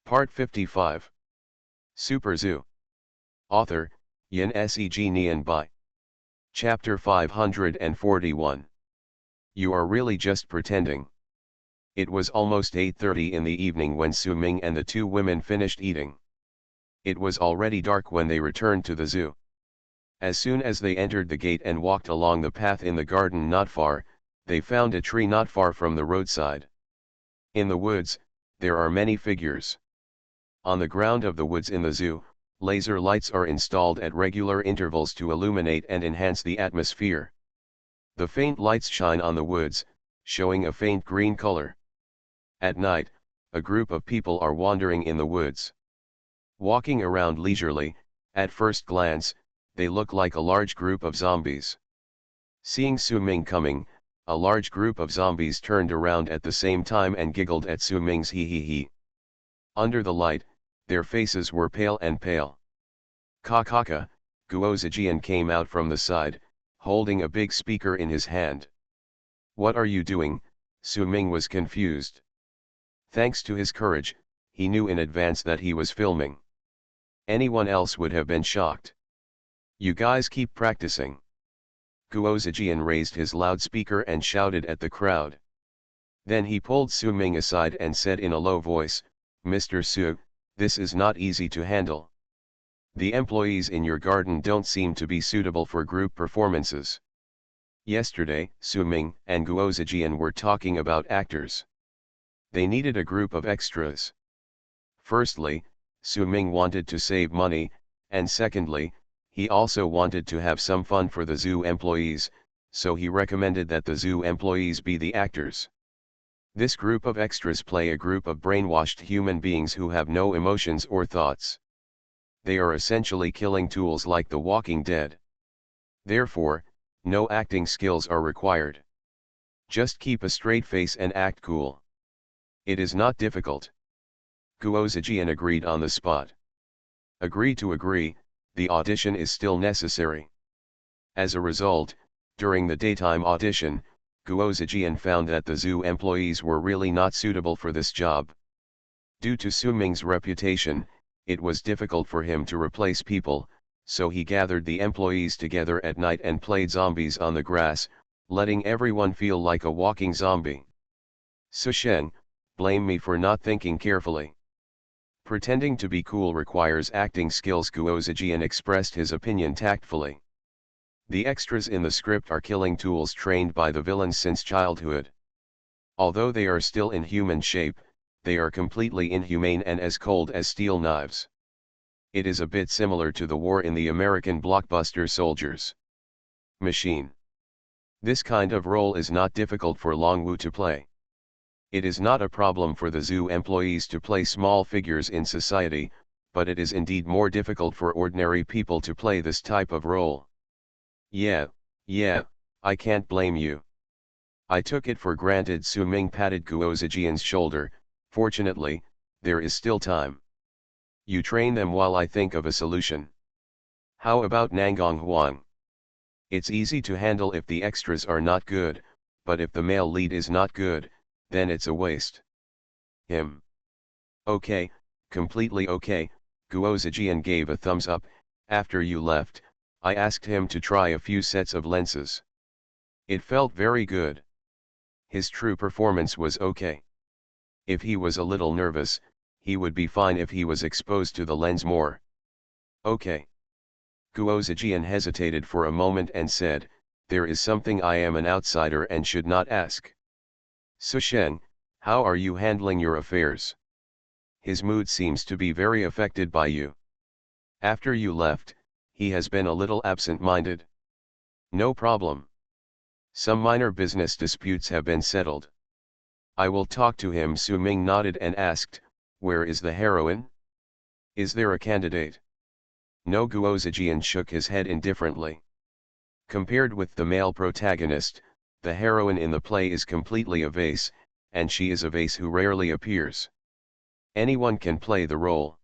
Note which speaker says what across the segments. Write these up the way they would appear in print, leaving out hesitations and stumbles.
Speaker 1: Part 55. Super Zoo. Author, Yin Seg Nian Bai. Chapter 541. You are really just pretending. It was almost 8:30 in the evening when Su Ming and the two women finished eating. It was already dark when they returned to the zoo. As soon as they entered the gate and walked along the path in the garden not far, they found a tree not far from the roadside. In the woods, there are many figures. On the ground of the woods in the zoo, laser lights are installed at regular intervals to illuminate and enhance the atmosphere. The faint lights shine on the woods, showing a faint green color. At night, a group of people are wandering in the woods. Walking around leisurely, at first glance, they look like a large group of zombies. Seeing Su Ming coming, a large group of zombies turned around at the same time and giggled at Su Ming's hee hee hee. Under the light, their faces were pale and pale. Kakaka, Guozijian came out from the side, holding a big speaker in his hand. What are you doing? Su Ming was confused. Thanks to his courage, he knew in advance that he was filming. Anyone else would have been shocked. You guys keep practicing. Guozijian raised his loudspeaker and shouted at the crowd. Then he pulled Su Ming aside and said in a low voice, Mr. Su, this is not easy to handle. The employees in your garden don't seem to be suitable for group performances. Yesterday, Su Ming and Guozijian were talking about actors. They needed a group of extras. Firstly, Su Ming wanted to save money, and secondly, he also wanted to have some fun for the zoo employees, so he recommended that the zoo employees be the actors. This group of extras play a group of brainwashed human beings who have no emotions or thoughts. They are essentially killing tools like the Walking Dead. Therefore, no acting skills are required. Just keep a straight face and act cool. It is not difficult. Guozijian agreed on the spot. Agree to agree, the audition is still necessary. As a result, during the daytime audition, Guozijian found that the zoo employees were really not suitable for this job. Due to Su Ming's reputation, it was difficult for him to replace people, so he gathered the employees together at night and played zombies on the grass, letting everyone feel like a walking zombie. Su Sheng, blame me for not thinking carefully. Pretending to be cool requires acting skills. Guozijian expressed his opinion tactfully. The extras in the script are killing tools trained by the villains since childhood. Although they are still in human shape, they are completely inhumane and as cold as steel knives. It is a bit similar to the war in the American blockbuster Soldiers. Machine. This kind of role is not difficult for Longwu to play. It is not a problem for the zoo employees to play small figures in society, but it is indeed more difficult for ordinary people to play this type of role. Yeah, I can't blame you. I took it for granted. Su Ming patted Guozijian's shoulder. Fortunately, there is still time. You train them while I think of a solution. How about Nangong Huang? It's easy to handle if the extras are not good, but if the male lead is not good, then it's a waste. Him. Okay, completely okay. Guozijian gave a thumbs up. After you left, I asked him to try a few sets of lenses. It felt very good. His true performance was okay. If he was a little nervous, he would be fine if he was exposed to the lens more. Okay. Guozijian hesitated for a moment and said, there is something I am an outsider and should not ask. Su Sheng, how are you handling your affairs? His mood seems to be very affected by you. After you left, he has been a little absent-minded. No problem. Some minor business disputes have been settled. I will talk to him. Su Ming nodded and asked, where is the heroine? Is there a candidate? No. Guozijian shook his head indifferently. Compared with the male protagonist, the heroine in the play is completely a vase, and she is a vase who rarely appears. Anyone can play the role.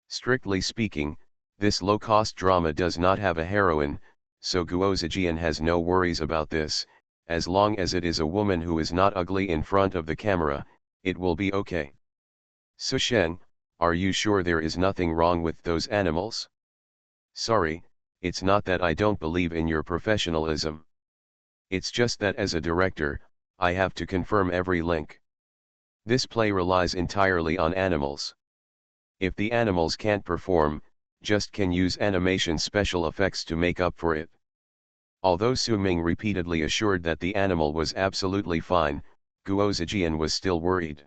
Speaker 1: Strictly speaking, this low-cost drama does not have a heroine, so Guozijian has no worries about this. As long as it is a woman who is not ugly in front of the camera, it will be okay. Su Sheng, Are you sure there is nothing wrong with those animals? Sorry, it's not that I don't believe in your professionalism. It's just that as a director, I have to confirm every link. This play relies entirely on animals. If the animals can't perform, just can use animation special effects to make up for it. Although Su Ming repeatedly assured that the animal was absolutely fine, Guo Zijian was still worried.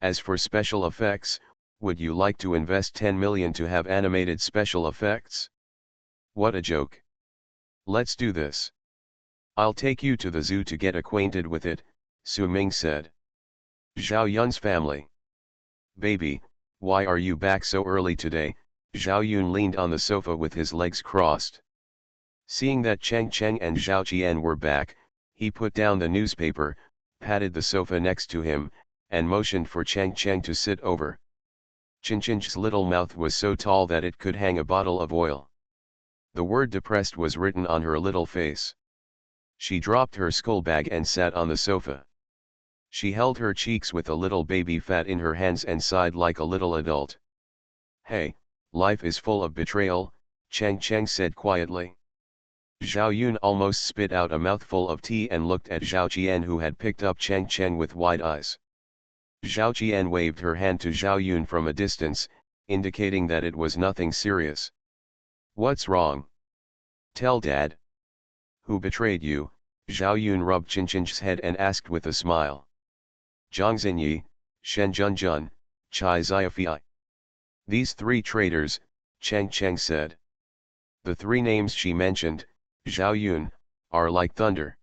Speaker 1: As for special effects, would you like to invest 10 million to have animated special effects? What a joke. Let's do this. I'll take you to the zoo to get acquainted with it, Su Ming said. Zhao Yun's family. Baby, why are you back so early today? Zhao Yun leaned on the sofa with his legs crossed. Seeing that Cheng Cheng and Zhao Qian were back, he put down the newspaper, patted the sofa next to him, and motioned for Cheng Cheng to sit over. Chin Chin's little mouth was so tall that it could hang a bottle of oil. The word depressed was written on her little face. She dropped her school bag and sat on the sofa. She held her cheeks with a little baby fat in her hands and sighed like a little adult. Hey, life is full of betrayal, Cheng Cheng said quietly. Zhao Yun almost spit out a mouthful of tea and looked at Zhao Qian, who had picked up Cheng Cheng with wide eyes. Zhao Qian waved her hand to Zhao Yun from a distance, indicating that it was nothing serious. What's wrong? Tell Dad. Who betrayed you? Zhao Yun rubbed Chin Chin's head and asked with a smile. Zhang Xinyi, Shen Junjun, Chai Xiaofei. These three traitors, Cheng Cheng said. The three names she mentioned, Zhao Yun, are like thunder.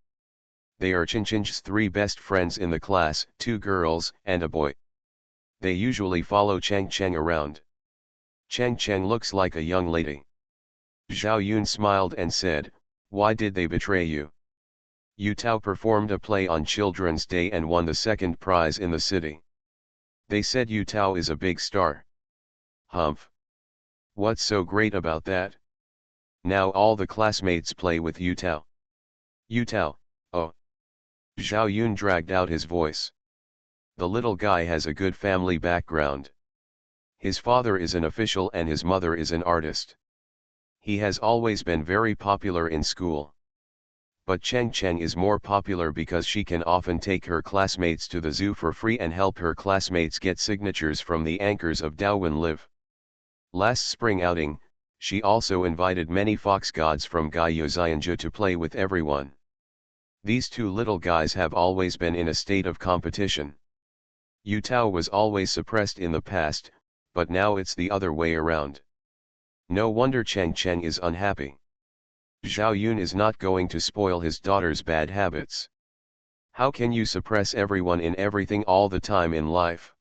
Speaker 1: They are Chin Chin's three best friends in the class, 2 girls and a boy. They usually follow Cheng Cheng around. Cheng Cheng looks like a young lady. Zhao Yun smiled and said, why did they betray you? Yu Tao performed a play on Children's Day and won the 2nd prize in the city. They said Yu Tao is a big star. Humph. What's so great about that? Now all the classmates play with Yu Tao. Yu Tao, oh. Zhao Yun dragged out his voice. The little guy has a good family background. His father is an official and his mother is an artist. He has always been very popular in school. But Cheng Cheng is more popular because she can often take her classmates to the zoo for free and help her classmates get signatures from the anchors of Daowin Live. Last spring outing, she also invited many fox gods from Gaiyu Xianzhu to play with everyone. These two little guys have always been in a state of competition. Yu Tao was always suppressed in the past, but now it's the other way around. No wonder Cheng Cheng is unhappy. Zhao Yun is not going to spoil his daughter's bad habits. How can you suppress everyone in everything all the time in life?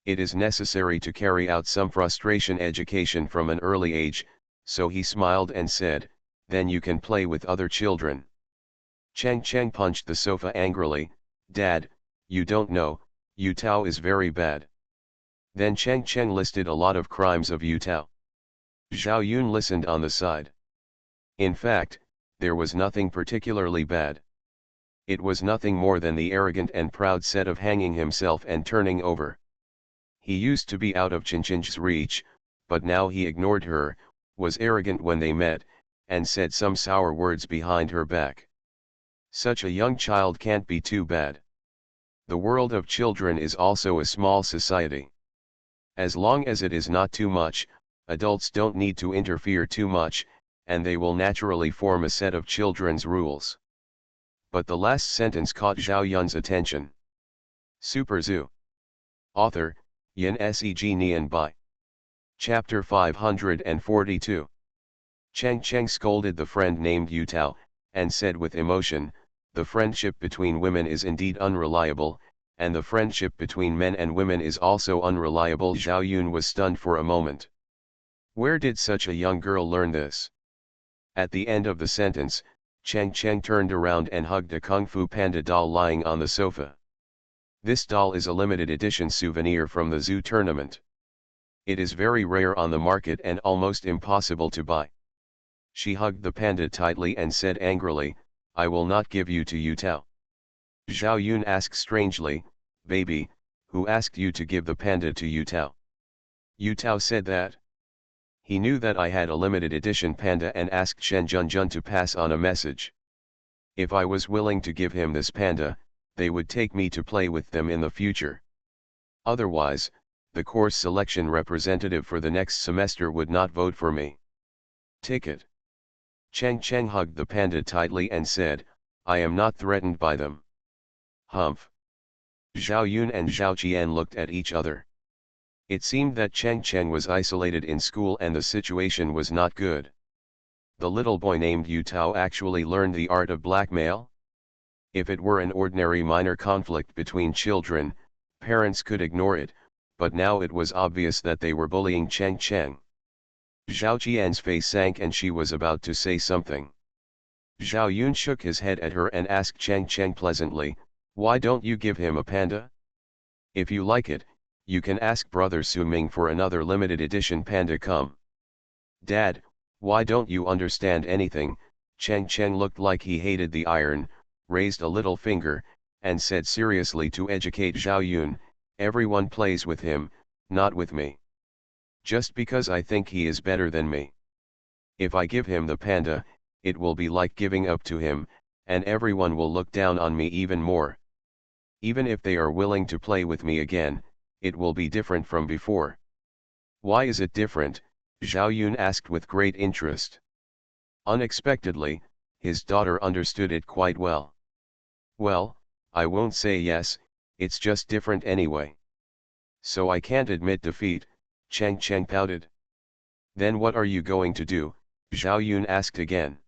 Speaker 1: It is necessary to carry out some frustration education from an early age, so he smiled and said, then you can play with other children. Cheng Cheng punched the sofa angrily, Dad, you don't know, Yu Tao is very bad. Then Cheng Cheng listed a lot of crimes of Yu Tao. Zhao Yun listened on the side. In fact, there was nothing particularly bad. It was nothing more than the arrogant and proud set of hanging himself and turning over. He used to be out of Chin Chin's reach, but now he ignored her, was arrogant when they met, and said some sour words behind her back. Such a young child can't be too bad. The world of children is also a small society. As long as it is not too much, adults don't need to interfere too much, and they will naturally form a set of children's rules. But the last sentence caught Zhao Yun's attention. Super Zoo. Author, Yin Seg Nian Bai. Chapter 542. Cheng Cheng scolded the friend named Yu Tao, and said with emotion, the friendship between women is indeed unreliable, and the friendship between men and women is also unreliable. Zhao Yun was stunned for a moment. Where did such a young girl learn this? At the end of the sentence, Cheng Cheng turned around and hugged a Kung Fu Panda doll lying on the sofa. This doll is a limited edition souvenir from the zoo tournament. It is very rare on the market and almost impossible to buy. She hugged the panda tightly and said angrily, I will not give you to Yu Tao. Zhao Yun asked strangely, baby, who asked you to give the panda to Yu Tao? Yu Tao said that. He knew that I had a limited edition panda and asked Shen Junjun to pass on a message. If I was willing to give him this panda, they would take me to play with them in the future. Otherwise, the course selection representative for the next semester would not vote for me. Ticket. Cheng Cheng hugged the panda tightly and said, I am not threatened by them. Humph. Zhao Yun and Zhao Qian looked at each other. It seemed that Cheng Cheng was isolated in school and the situation was not good. The little boy named Yu Tao actually learned the art of blackmail? If it were an ordinary minor conflict between children, parents could ignore it, but now it was obvious that they were bullying Cheng Cheng. Zhao Qian's face sank and she was about to say something. Zhao Yun shook his head at her and asked Cheng Cheng pleasantly, why don't you give him a panda? If you like it, you can ask brother Su Ming for another limited edition panda come. Dad, why don't you understand anything? Cheng Cheng looked like he hated the iron, raised a little finger, and said seriously to educate Zhao Yun, everyone plays with him, not with me. Just because I think he is better than me. If I give him the panda, it will be like giving up to him, and everyone will look down on me even more. Even if they are willing to play with me again, it will be different from before. Why is it different? Zhao Yun asked with great interest. Unexpectedly, his daughter understood it quite well. Well, I won't say yes, it's just different anyway. So I can't admit defeat, Cheng Cheng pouted. Then what are you going to do? Zhao Yun asked again.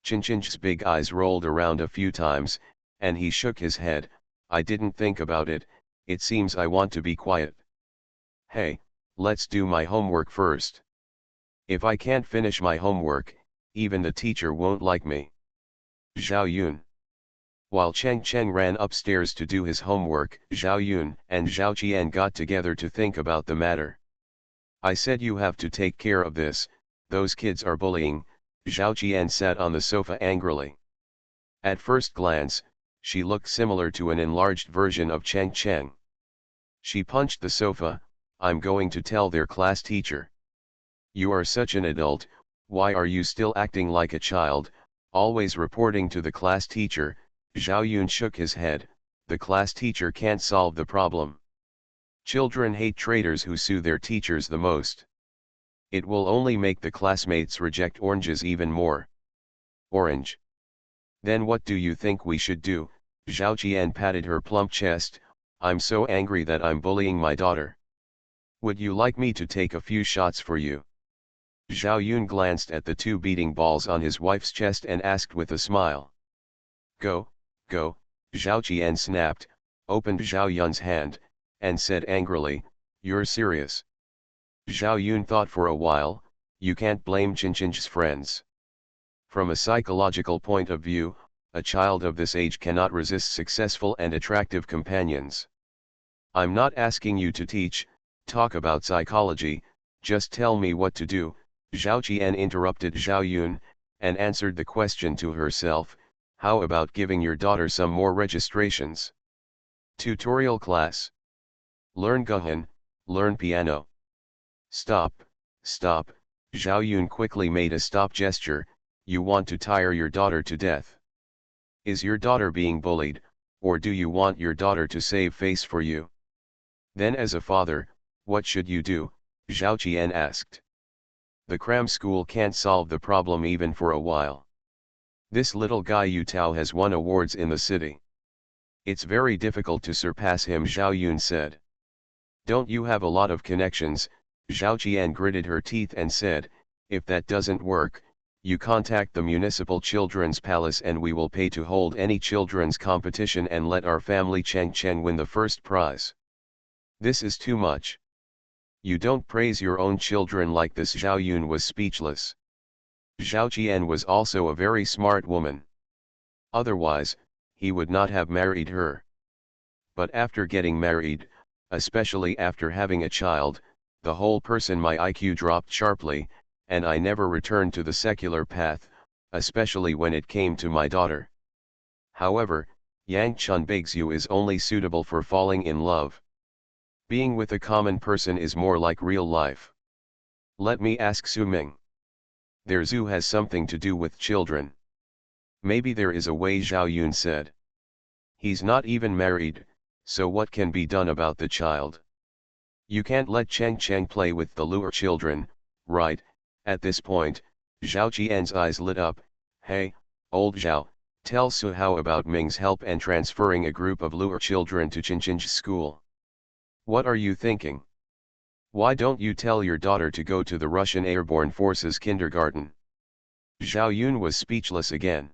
Speaker 1: Chin Chin's big eyes rolled around a few times, and he shook his head, I didn't think about it, it seems I want to be quiet. Hey, let's do my homework first. If I can't finish my homework, even the teacher won't like me. Zhao Yun. While Cheng Cheng ran upstairs to do his homework, Zhao Yun and Zhao Qian got together to think about the matter. I said you have to take care of this, those kids are bullying. Zhao Qian sat on the sofa angrily. At first glance, she looked similar to an enlarged version of Cheng Cheng. She punched the sofa, I'm going to tell their class teacher. You are such an adult, why are you still acting like a child, always reporting to the class teacher? Zhao Yun shook his head, the class teacher can't solve the problem. Children hate traitors who sue their teachers the most. It will only make the classmates reject oranges even more. Orange. Then what do you think we should do? Zhao Qian patted her plump chest, I'm so angry that I'm bullying my daughter. Would you like me to take a few shots for you? Zhao Yun glanced at the two beating balls on his wife's chest and asked with a smile. Go, go, Zhao Qian snapped, opened Zhao Yun's hand, and said angrily, you're serious. Zhao Yun thought for a while, you can't blame Chin Chin's friends. From a psychological point of view, a child of this age cannot resist successful and attractive companions. I'm not asking you to talk about psychology, just tell me what to do. Zhao Qian interrupted Zhao Yun, and answered the question to herself, how about giving your daughter some more registrations? Tutorial class. Learn Guhan, learn piano. Stop, stop, Zhao Yun quickly made a stop gesture, you want to tire your daughter to death. Is your daughter being bullied, or do you want your daughter to save face for you? Then as a father, what should you do? Zhao Qian asked. The cram school can't solve the problem even for a while. This little guy Yu Tao has won awards in the city. It's very difficult to surpass him, Zhao Yun said. Don't you have a lot of connections? Zhao Qian gritted her teeth and said, if that doesn't work, you contact the municipal children's palace and we will pay to hold any children's competition and let our family Cheng Cheng win the first prize. This is too much. You don't praise your own children like this. Zhao Yun was speechless. Zhao Qian was also a very smart woman. Otherwise, he would not have married her. But after getting married, especially after having a child, the whole person my IQ dropped sharply, and I never returned to the secular path, especially when it came to my daughter. However, Yang Chun Bigzu is only suitable for falling in love. Being with a common person is more like real life. Let me ask Su Ming. Their zoo has something to do with children. Maybe there is a way, Zhao Yun said. He's not even married, so what can be done about the child? You can't let Cheng Cheng play with the lure children, right? At this point, Zhao Qian's eyes lit up. Hey, old Zhao, tell Su how about Ming's help and transferring a group of lure children to Qinchin's school. What are you thinking? Why don't you tell your daughter to go to the Russian Airborne Forces kindergarten? Zhao Yun was speechless again.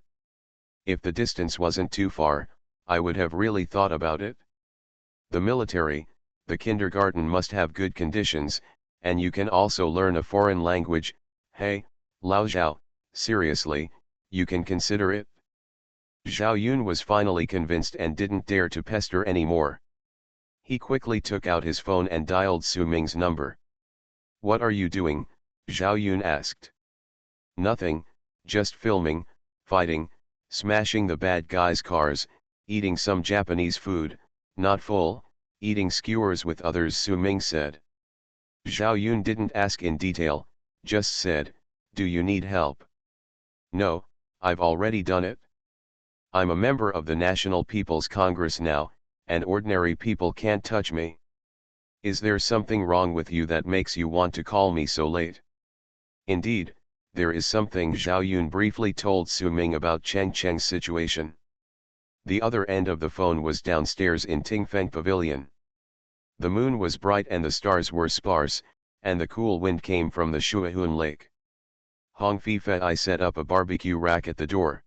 Speaker 1: If the distance wasn't too far, I would have really thought about it. The military, the kindergarten must have good conditions, and you can also learn a foreign language. Hey, Lao Zhao, seriously, you can consider it? Zhao Yun was finally convinced and didn't dare to pester anymore. He quickly took out his phone and dialed Su Ming's number. What are you doing? Zhao Yun asked. Nothing, just filming, fighting, smashing the bad guys' cars, eating some Japanese food, not full, eating skewers with others, Su Ming said. Zhao Yun didn't ask in detail, just said, do you need help? No, I've already done it. I'm a member of the National People's Congress now, and ordinary people can't touch me. Is there something wrong with you that makes you want to call me so late? Indeed, there is something, Zhao Yun briefly told Su Ming about Cheng Cheng's situation. The other end of the phone was downstairs in Tingfeng Pavilion. The moon was bright and the stars were sparse, and the cool wind came from the Shuahun Lake. Hong Fei set up a barbecue rack at the door.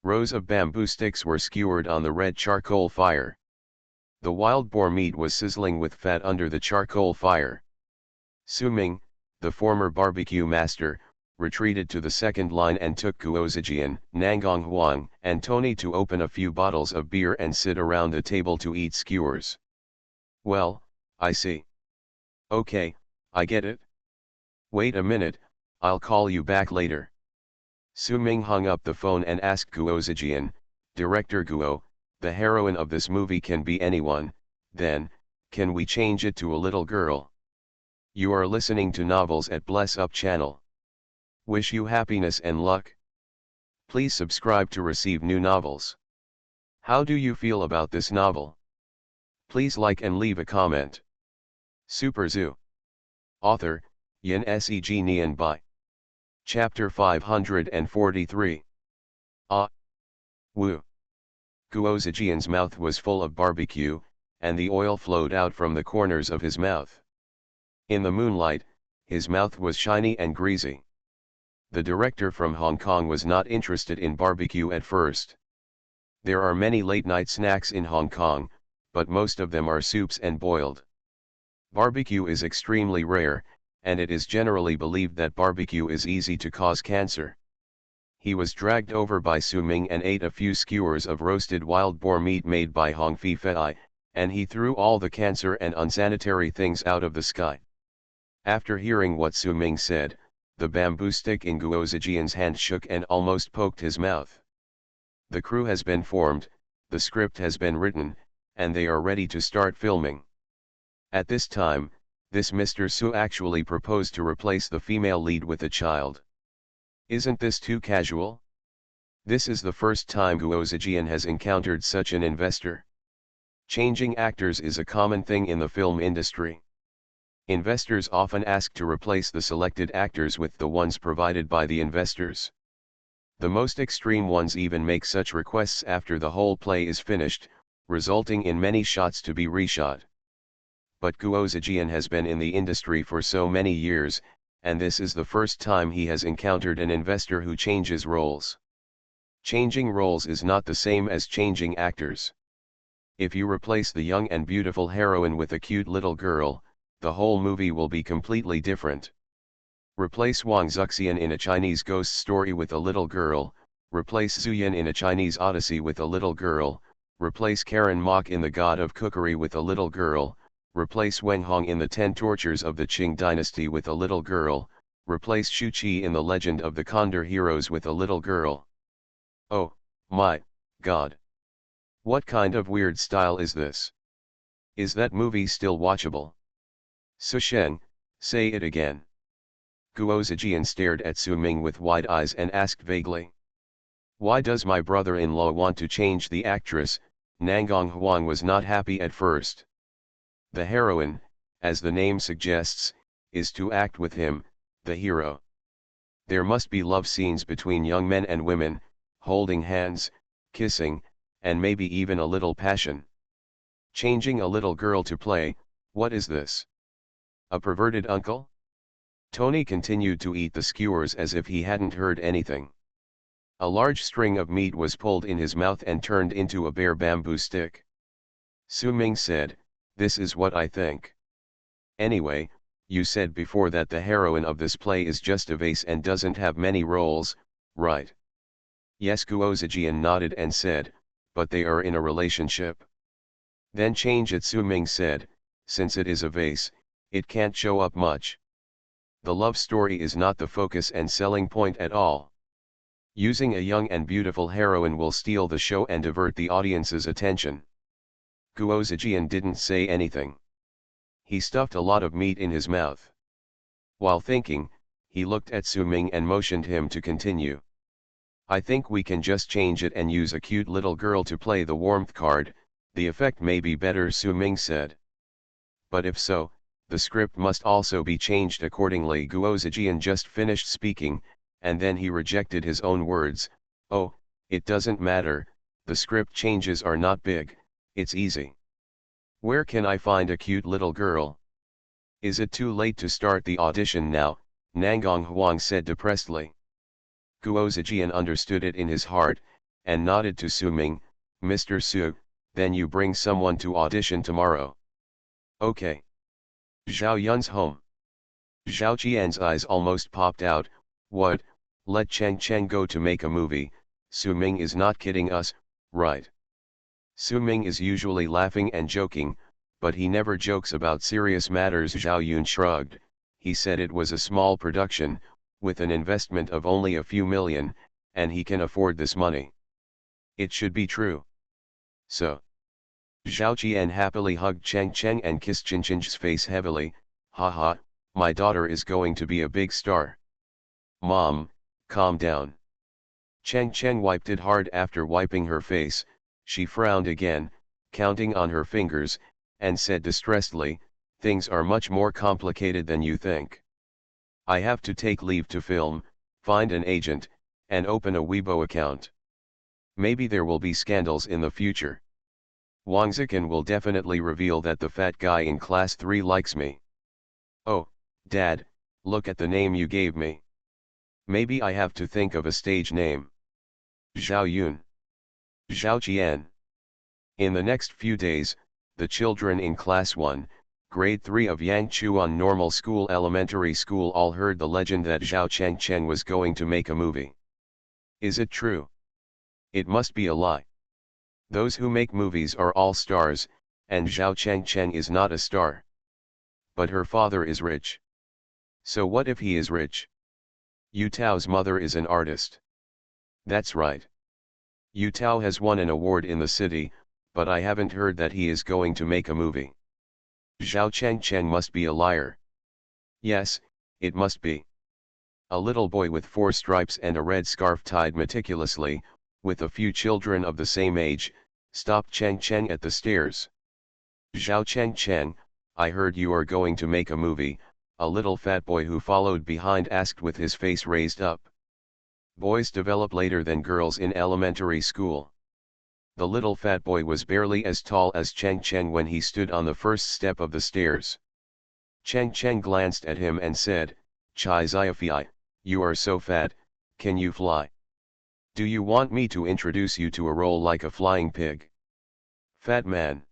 Speaker 1: Rows of bamboo sticks were skewered on the red charcoal fire. The wild boar meat was sizzling with fat under the charcoal fire. Su Ming, the former barbecue master, retreated to the second line and took Guo Zijian, Nangong Huang, and Tony to open a few bottles of beer and sit around the table to eat skewers. Well, I see. Okay, I get it. Wait a minute, I'll call you back later. Su Ming hung up the phone and asked Guo Zijian, Director Guo, the heroine of this movie can be anyone, then, can we change it to a little girl? You are listening to Novels at Bless Up channel. Wish you happiness and luck. Please subscribe to receive new novels. How do you feel about this novel? Please like and leave a comment. Super Zoo. Author, Yin Seg Nian Bai. Chapter 543. Ah. Wu. Guo Zijian's mouth was full of barbecue, and the oil flowed out from the corners of his mouth. In the moonlight, his mouth was shiny and greasy. The director from Hong Kong was not interested in barbecue at first. There are many late-night snacks in Hong Kong, but most of them are soups and boiled. Barbecue is extremely rare, and it is generally believed that barbecue is easy to cause cancer. He was dragged over by Su Ming and ate a few skewers of roasted wild boar meat made by Hong Fei, and he threw all the cancer and unsanitary things out of the sky. After hearing what Su Ming said, the bamboo stick in Guo Zijian's hand shook and almost poked his mouth. The crew has been formed, the script has been written, and they are ready to start filming. At this time, this Mr. Su actually proposed to replace the female lead with a child. Isn't this too casual? This is the first time Guo Zijian has encountered such an investor. Changing actors is a common thing in the film industry. Investors often ask to replace the selected actors with the ones provided by the investors. The most extreme ones even make such requests after the whole play is finished, resulting in many shots to be reshot. But Guo Zijian has been in the industry for so many years, and this is the first time he has encountered an investor who changes roles. Changing roles is not the same as changing actors. If you replace the young and beautiful heroine with a cute little girl, the whole movie will be completely different. Replace Wang Zuxian in a Chinese ghost story with a little girl, replace Zhu Yin in a Chinese odyssey with a little girl, replace Karen Mok in The God of Cookery with a little girl, replace Weng Hong in The 10 Tortures of the Qing Dynasty with a little girl, replace Xu Qi in The Legend of the Condor Heroes with a little girl. Oh, my God! What kind of weird style is this? Is that movie still watchable? Sushen, say it again. Guo Zijian stared at Su Ming with wide eyes and asked vaguely. Why does my brother-in-law want to change the actress? Nangong Huang was not happy at first. The heroine, as the name suggests, is to act with him, the hero. There must be love scenes between young men and women, holding hands, kissing, and maybe even a little passion. Changing a little girl to play, what is this? A perverted uncle? Tony continued to eat the skewers as if he hadn't heard anything. A large string of meat was pulled in his mouth and turned into a bare bamboo stick. Su Ming said, "This is what I think. Anyway, you said before that the heroine of this play is just a vase and doesn't have many roles, right?" Yes, Guo Zijian nodded and said, "But they are in a relationship." Then change it, Su Ming said, "Since it is a vase, it can't show up much. The love story is not the focus and selling point at all. Using a young and beautiful heroine will steal the show and divert the audience's attention." Guo Zijian didn't say anything. He stuffed a lot of meat in his mouth. While thinking, he looked at Su Ming and motioned him to continue. "I think we can just change it and use a cute little girl to play the warmth card, the effect may be better," Su Ming said. "But if so, the script must also be changed accordingly." Guo Zijian just finished speaking, and then he rejected his own words. "Oh, it doesn't matter, the script changes are not big, it's easy. Where can I find a cute little girl?" "Is it too late to start the audition now?" Nangong Huang said depressedly. Guo Zijian understood it in his heart, and nodded to Su Ming. "Mr. Su, then you bring someone to audition tomorrow." "Okay." Zhao Yun's home. Zhao Qian's eyes almost popped out. "What, let Cheng Cheng go to make a movie? Su Ming is not kidding us, right?" Su Ming is usually laughing and joking, but he never jokes about serious matters. Zhao Yun shrugged. He said it was a small production, with an investment of only a few million, and he can afford this money. It should be true. So. Zhao Qian happily hugged Cheng Cheng and kissed Chin Chin's face heavily. "Haha, my daughter is going to be a big star." "Mom, calm down." Cheng Cheng wiped it hard. After wiping her face, she frowned again, counting on her fingers, and said distressedly, "Things are much more complicated than you think. I have to take leave to film, find an agent, and open a Weibo account. Maybe there will be scandals in the future. Wang Zikan will definitely reveal that the fat guy in class 3 likes me. Oh, Dad, look at the name you gave me. Maybe I have to think of a stage name." Zhao Yun. Zhao Qian. In the next few days, the children in class 1, grade 3 of Yangchuan Normal School Elementary School all heard the legend that Zhao Chengcheng was going to make a movie. Is it true? It must be a lie. Those who make movies are all stars, and Zhao Chengcheng is not a star. But her father is rich. So what if he is rich? Yu Tao's mother is an artist. That's right. Yu Tao has won an award in the city, but I haven't heard that he is going to make a movie. Zhao Chengcheng must be a liar. Yes, it must be. A little boy with 4 stripes and a red scarf tied meticulously, with a few children of the same age, stopped Cheng Cheng at the stairs. "Zhao Cheng Cheng, I heard you are going to make a movie," a little fat boy who followed behind asked with his face raised up. Boys develop later than girls in elementary school. The little fat boy was barely as tall as Cheng Cheng when he stood on the first step of the stairs. Cheng Cheng glanced at him and said, "Chai Xiaofei, you are so fat, can you fly? Do you want me to introduce you to a role like a flying pig?" "Fat man."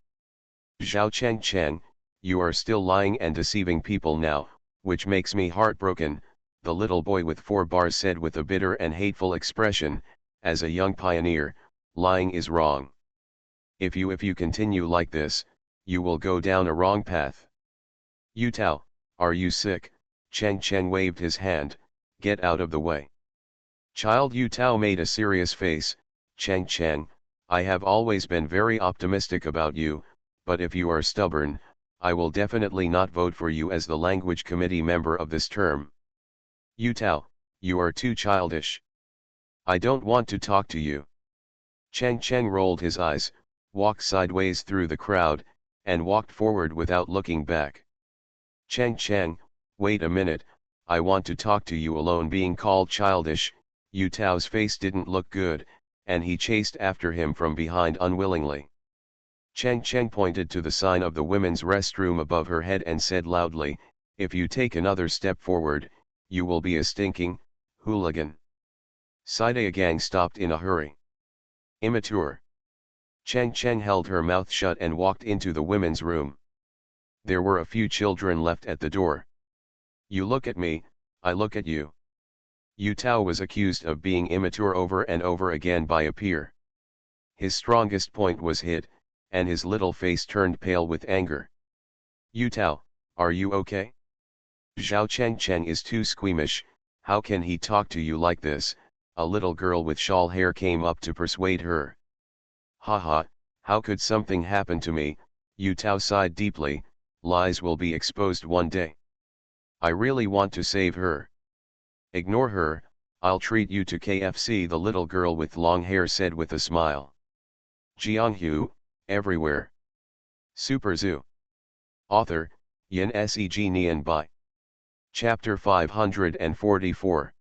Speaker 1: "Zhao Cheng Cheng, you are still lying and deceiving people now, which makes me heartbroken," the little boy with 4 bars said with a bitter and hateful expression. "As a young pioneer, lying is wrong. If you continue like this, you will go down a wrong path." "Yu Tao, are you sick?" Cheng Cheng waved his hand. "Get out of the way." Child Yu Tao made a serious face. "Cheng Cheng, I have always been very optimistic about you, but if you are stubborn, I will definitely not vote for you as the language committee member of this term. Yu Tao, you are too childish. I don't want to talk to you. Cheng Cheng rolled his eyes, walked sideways through the crowd, and walked forward without looking back. Cheng Cheng, wait a minute, I want to talk to you alone. Being called childish, Yu Tao's face didn't look good, and he chased after him from behind unwillingly. Cheng Cheng pointed to the sign of the women's restroom above her head and said loudly, if you take another step forward, you will be a stinking hooligan. Side Gang stopped in a hurry. Immature. Cheng Cheng held her mouth shut and walked into the women's room. There were a few children left at the door. You look at me, I look at you. Yu Tao was accused of being immature over and over again by a peer. His strongest point was hit, and his little face turned pale with anger. Yu Tao, are you okay? Zhao Cheng Cheng is too squeamish, how can he talk to you like this? A little girl with shawl hair came up to persuade her. Haha, how could something happen to me? Yu Tao sighed deeply, lies will be exposed one day. I really want to save her. Ignore her, I'll treat you to KFC, the little girl with long hair said with a smile. Jianghu, everywhere. Super Zoo. Author, Yin Seg Nian Bai. Chapter 544.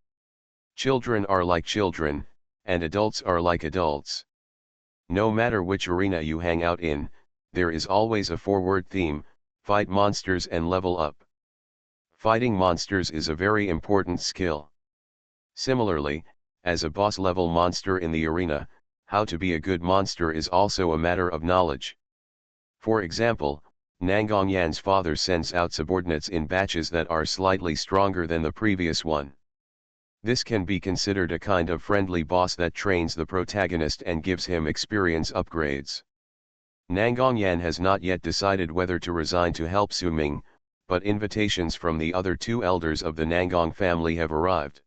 Speaker 1: Children are like children, and adults are like adults. No matter which arena you hang out in, there is always a forward theme: fight monsters and level up. Fighting monsters is a very important skill. Similarly, as a boss level monster in the arena, how to be a good monster is also a matter of knowledge. For example, Nangong Yan's father sends out subordinates in batches that are slightly stronger than the previous one. This can be considered a kind of friendly boss that trains the protagonist and gives him experience upgrades. Nangong Yan has not yet decided whether to resign to help Su Ming, but invitations from the other two elders of the Nangong family have arrived.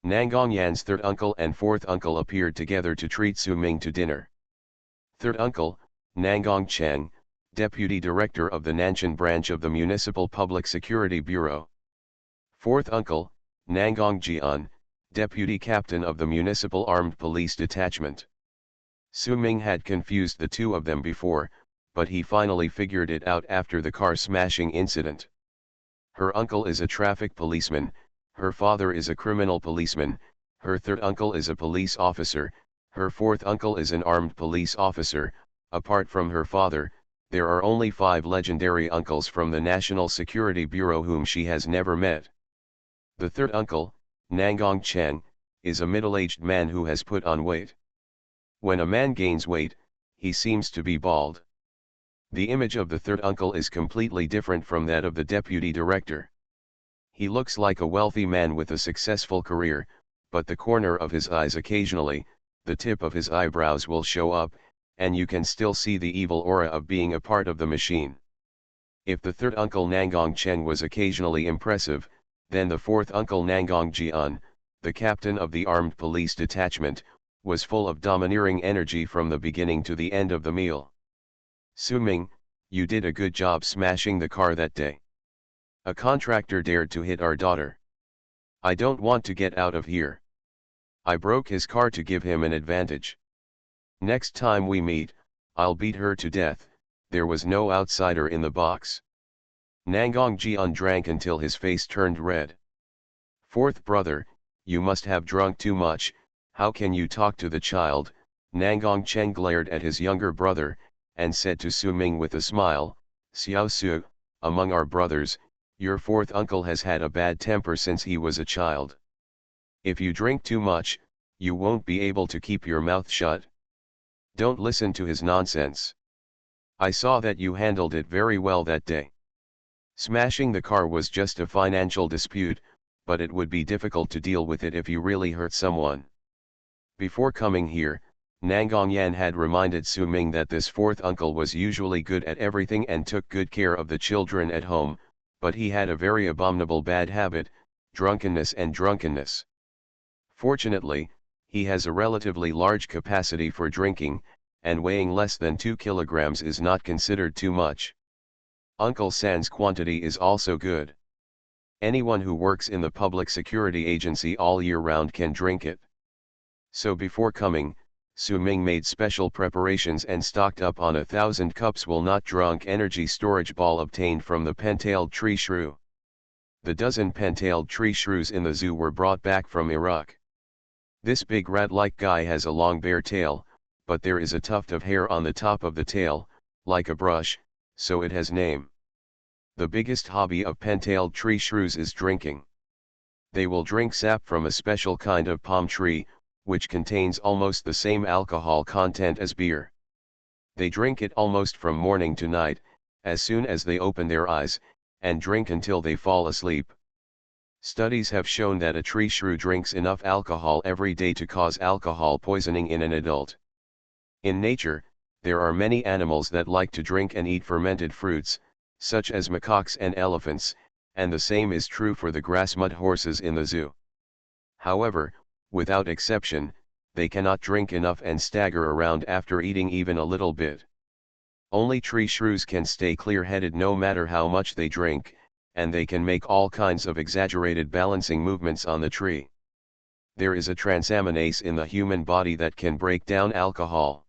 Speaker 1: Nangong Yan's third uncle and fourth uncle appeared together to treat Su Ming to dinner. Third uncle, Nangong Cheng, Deputy Director of the Nanshan branch of the Municipal Public Security Bureau. Fourth uncle, Nangong Jian, Deputy Captain of the Municipal Armed Police Detachment. Su Ming had confused the two of them before, but he finally figured it out after the car smashing incident. Her uncle is a traffic policeman, her father is a criminal policeman, her third uncle is a police officer, her fourth uncle is an armed police officer. Apart from her father, there are only 5 legendary uncles from the National Security Bureau whom she has never met. The third uncle, Nangong Cheng, is a middle-aged man who has put on weight. When a man gains weight, he seems to be bald. The image of the third uncle is completely different from that of the deputy director. He looks like a wealthy man with a successful career, but the corner of his eyes occasionally, the tip of his eyebrows will show up, and you can still see the evil aura of being a part of the machine. If the third uncle Nangong Cheng was occasionally impressive, then the fourth uncle Nangong Jian, the captain of the armed police detachment, was full of domineering energy from the beginning to the end of the meal. Su Ming, you did a good job smashing the car that day. A contractor dared to hit our daughter. I don't want to get out of here. I broke his car to give him an advantage. Next time we meet, I'll beat her to death. There was no outsider in the box. Nangong Jian drank until his face turned red. Fourth brother, you must have drunk too much, how can you talk to the child? Nangong Cheng glared at his younger brother, and said to Su Ming with a smile, Xiao Su, among our brothers, your fourth uncle has had a bad temper since he was a child. If you drink too much, you won't be able to keep your mouth shut. Don't listen to his nonsense. I saw that you handled it very well that day. Smashing the car was just a financial dispute, but it would be difficult to deal with it if you really hurt someone. Before coming here, Nangong Yan had reminded Su Ming that this fourth uncle was usually good at everything and took good care of the children at home, but he had a very abominable bad habit, drunkenness. Fortunately, he has a relatively large capacity for drinking, and weighing less than 2 kilograms is not considered too much. Uncle San's quantity is also good. Anyone who works in the public security agency all year round can drink it. So before coming, Su Ming made special preparations and stocked up on 1,000 cups will not drunk energy storage ball obtained from the pen-tailed tree shrew. The dozen pen-tailed tree shrews in the zoo were brought back from Iraq. This big rat-like guy has a long bare tail, but there is a tuft of hair on the top of the tail, like a brush, so it has name. The biggest hobby of pen-tailed tree shrews is drinking. They will drink sap from a special kind of palm tree, which contains almost the same alcohol content as beer. They drink it almost from morning to night, as soon as they open their eyes, and drink until they fall asleep. Studies have shown that a tree shrew drinks enough alcohol every day to cause alcohol poisoning in an adult. In nature, there are many animals that like to drink and eat fermented fruits, such as macaques and elephants, and the same is true for the grass mud horses in the zoo. However, without exception, they cannot drink enough and stagger around after eating even a little bit. Only tree shrews can stay clear-headed no matter how much they drink, and they can make all kinds of exaggerated balancing movements on the tree. There is a transaminase in the human body that can break down alcohol.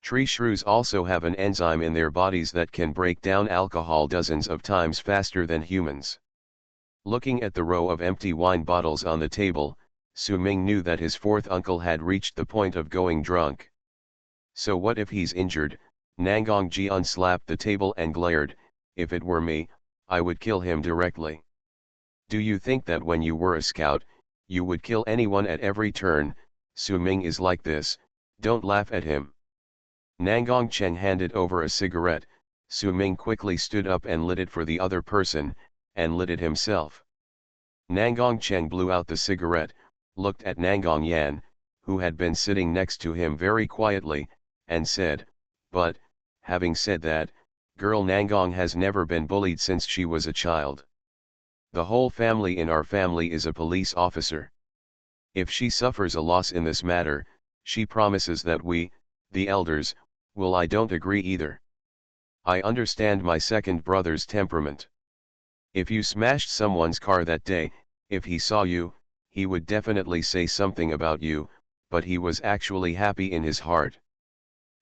Speaker 1: Tree shrews also have an enzyme in their bodies that can break down alcohol dozens of times faster than humans. Looking at the row of empty wine bottles on the table, Su Ming knew that his fourth uncle had reached the point of going drunk. So what if he's injured? Nangong Ji unslapped the table and glared, if it were me, I would kill him directly. Do you think that when you were a scout, you would kill anyone at every turn? Su Ming is like this, don't laugh at him. Nangong Cheng handed over a cigarette. Su Ming quickly stood up and lit it for the other person, and lit it himself. Nangong Cheng blew out the cigarette, looked at Nangong Yan, who had been sitting next to him very quietly, and said, but, having said that, girl Nangong has never been bullied since she was a child. The whole family in our family is a police officer. If she suffers a loss in this matter, she promises that we, the elders, will. I don't agree either. I understand my second brother's temperament. If you smashed someone's car that day, if he saw you, he would definitely say something about you, but he was actually happy in his heart.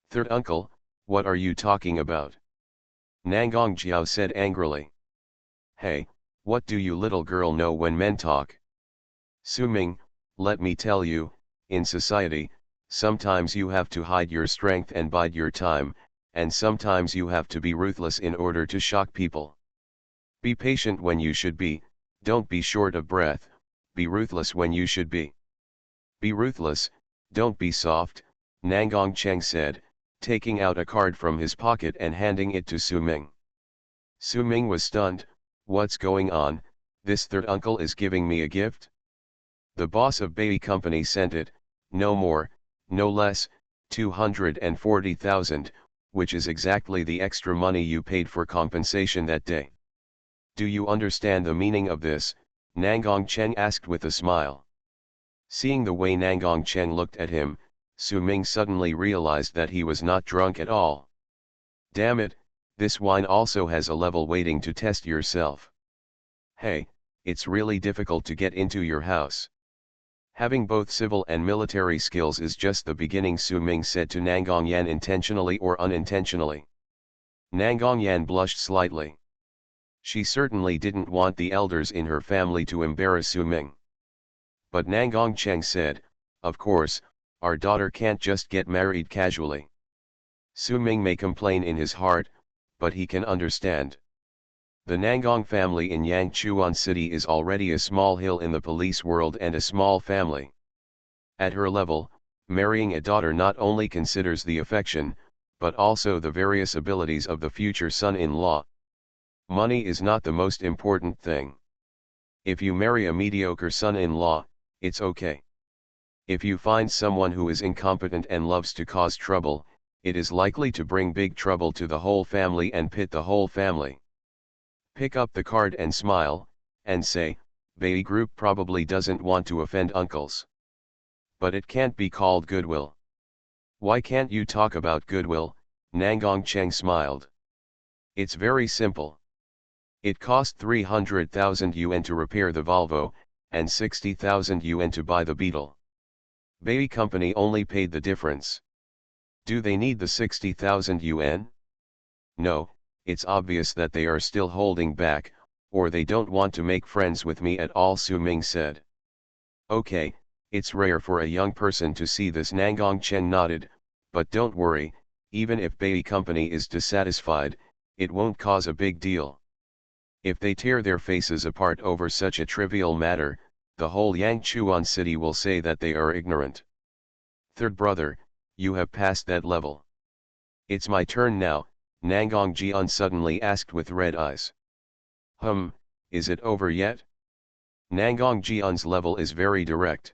Speaker 1: Third uncle, what are you talking about? Nangong Jiao said angrily. Hey, what do you little girl know when men talk? Su Ming, let me tell you, in society, sometimes you have to hide your strength and bide your time, and sometimes you have to be ruthless in order to shock people. Be patient when you should be, don't be short of breath, be ruthless when you should be. Be ruthless, don't be soft, Nangong Cheng said, taking out a card from his pocket and handing it to Su Ming. Su Ming was stunned, what's going on? This third uncle is giving me a gift? The boss of Bayi Company sent it, no more, no less, 240,000, which is exactly the extra money you paid for compensation that day. Do you understand the meaning of this? Nangong Cheng asked with a smile. Seeing the way Nangong Cheng looked at him, Su Ming suddenly realized that he was not drunk at all. Damn it, this wine also has a level waiting to test yourself. Hey, it's really difficult to get into your house. Having both civil and military skills is just the beginning, Su Ming said to Nangong Yan intentionally or unintentionally. Nangong Yan blushed slightly. She certainly didn't want the elders in her family to embarrass Su Ming. But Nangong Cheng said, of course, our daughter can't just get married casually. Su Ming may complain in his heart, but he can understand. The Nangong family in Yangchuan City is already a small hill in the police world and a small family. At her level, marrying a daughter not only considers the affection, but also the various abilities of the future son-in-law. Money is not the most important thing. If you marry a mediocre son-in-law, it's okay. If you find someone who is incompetent and loves to cause trouble, it is likely to bring big trouble to the whole family and pit the whole family. Pick up the card and smile, and say, Bayi Group probably doesn't want to offend uncles. But it can't be called goodwill. Why can't you talk about goodwill? Nangong Cheng smiled. It's very simple. It cost 300,000 yuan to repair the Volvo, and 60,000 yuan to buy the Beetle. Baby company only paid the difference. Do they need the 60,000 yuan? No, it's obvious that they are still holding back, or they don't want to make friends with me at all, Su Ming said. Okay, it's rare for a young person to see this, Nangong Chen nodded, but don't worry, even if Baby company is dissatisfied, it won't cause a big deal. If they tear their faces apart over such a trivial matter, the whole Yangchuan city will say that they are ignorant. Third brother, you have passed that level. It's my turn now, Nangong Jian suddenly asked with red eyes. Is it over yet? Nangong Jian's level is very direct.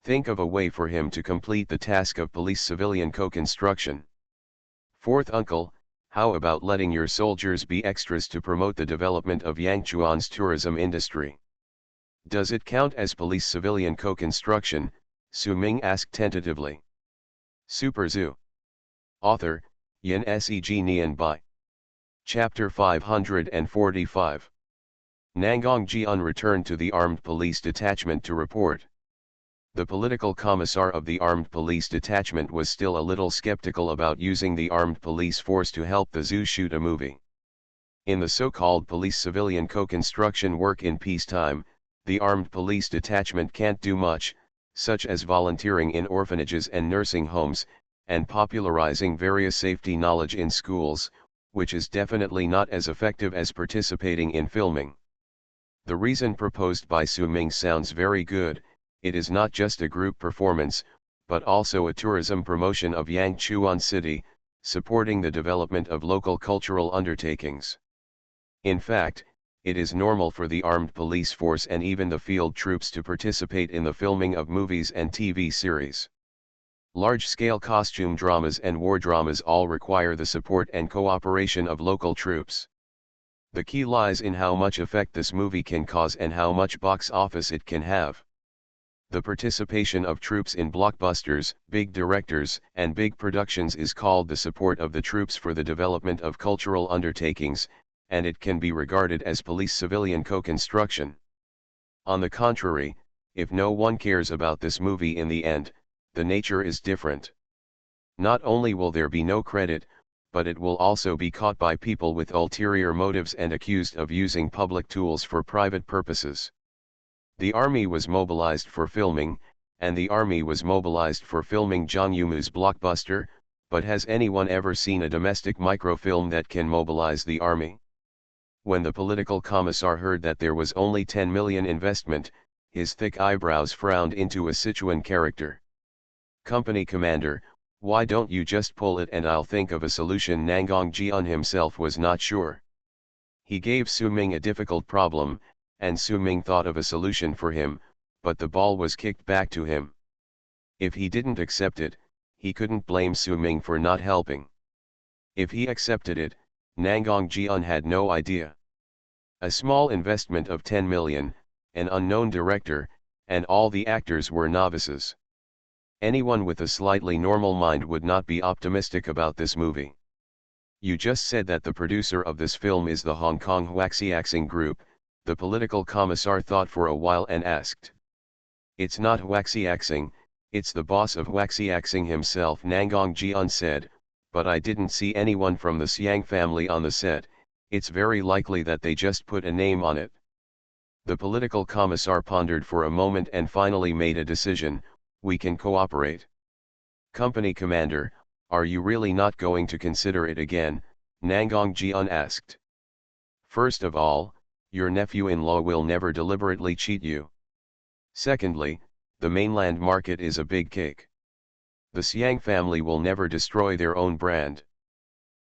Speaker 1: Think of a way for him to complete the task of police-civilian co-construction. Fourth uncle, how about letting your soldiers be extras to promote the development of Yangchuan's tourism industry? Does it count as police-civilian co-construction? Su Ming asked tentatively. Super Zoo. Author, Yin Seg Nian Bai. Chapter 545. Nangong Jian returned to the armed police detachment to report. The political commissar of the armed police detachment was still a little skeptical about using the armed police force to help the zoo shoot a movie. In the so-called police-civilian co-construction work in peacetime, the armed police detachment can't do much, such as volunteering in orphanages and nursing homes, and popularizing various safety knowledge in schools, which is definitely not as effective as participating in filming. The reason proposed by Su Ming sounds very good. It is not just a group performance, but also a tourism promotion of Yangchuan City, supporting the development of local cultural undertakings. In fact, it is normal for the armed police force and even the field troops to participate in the filming of movies and TV series. Large-scale costume dramas and war dramas all require the support and cooperation of local troops. The key lies in how much effect this movie can cause and how much box office it can have. The participation of troops in blockbusters, big directors, and big productions is called the support of the troops for the development of cultural undertakings, and it can be regarded as police-civilian co-construction. On the contrary, if no one cares about this movie in the end, the nature is different. Not only will there be no credit, but it will also be caught by people with ulterior motives and accused of using public tools for private purposes. The army was mobilized for filming, and the army was mobilized for filming Zhang Yumu's blockbuster, but has anyone ever seen a domestic microfilm that can mobilize the army? When the political commissar heard that there was only 10 million investment, his thick eyebrows frowned into a Sichuan character. Company commander, why don't you just pull it and I'll think of a solution? Nangong Jian himself was not sure. He gave Su Ming a difficult problem, and Su Ming thought of a solution for him, but the ball was kicked back to him. If he didn't accept it, he couldn't blame Su Ming for not helping. If he accepted it, Nangong Jian had no idea. A small investment of 10 million, an unknown director, and all the actors were novices. Anyone with a slightly normal mind would not be optimistic about this movie. You just said that the producer of this film is the Hong Kong Huaxiaxing Group. The political commissar thought for a while and asked. It's not Huaxiaxing, it's the boss of Huaxiaxing himself, Nangong Jian said, but I didn't see anyone from the Xiang family on the set. It's very likely that they just put a name on it. The political commissar pondered for a moment and finally made a decision. We can cooperate. Company commander, are you really not going to consider it again? Nangong Jian asked. First of all, your nephew-in-law will never deliberately cheat you. Secondly, the mainland market is a big cake. The Xiang family will never destroy their own brand.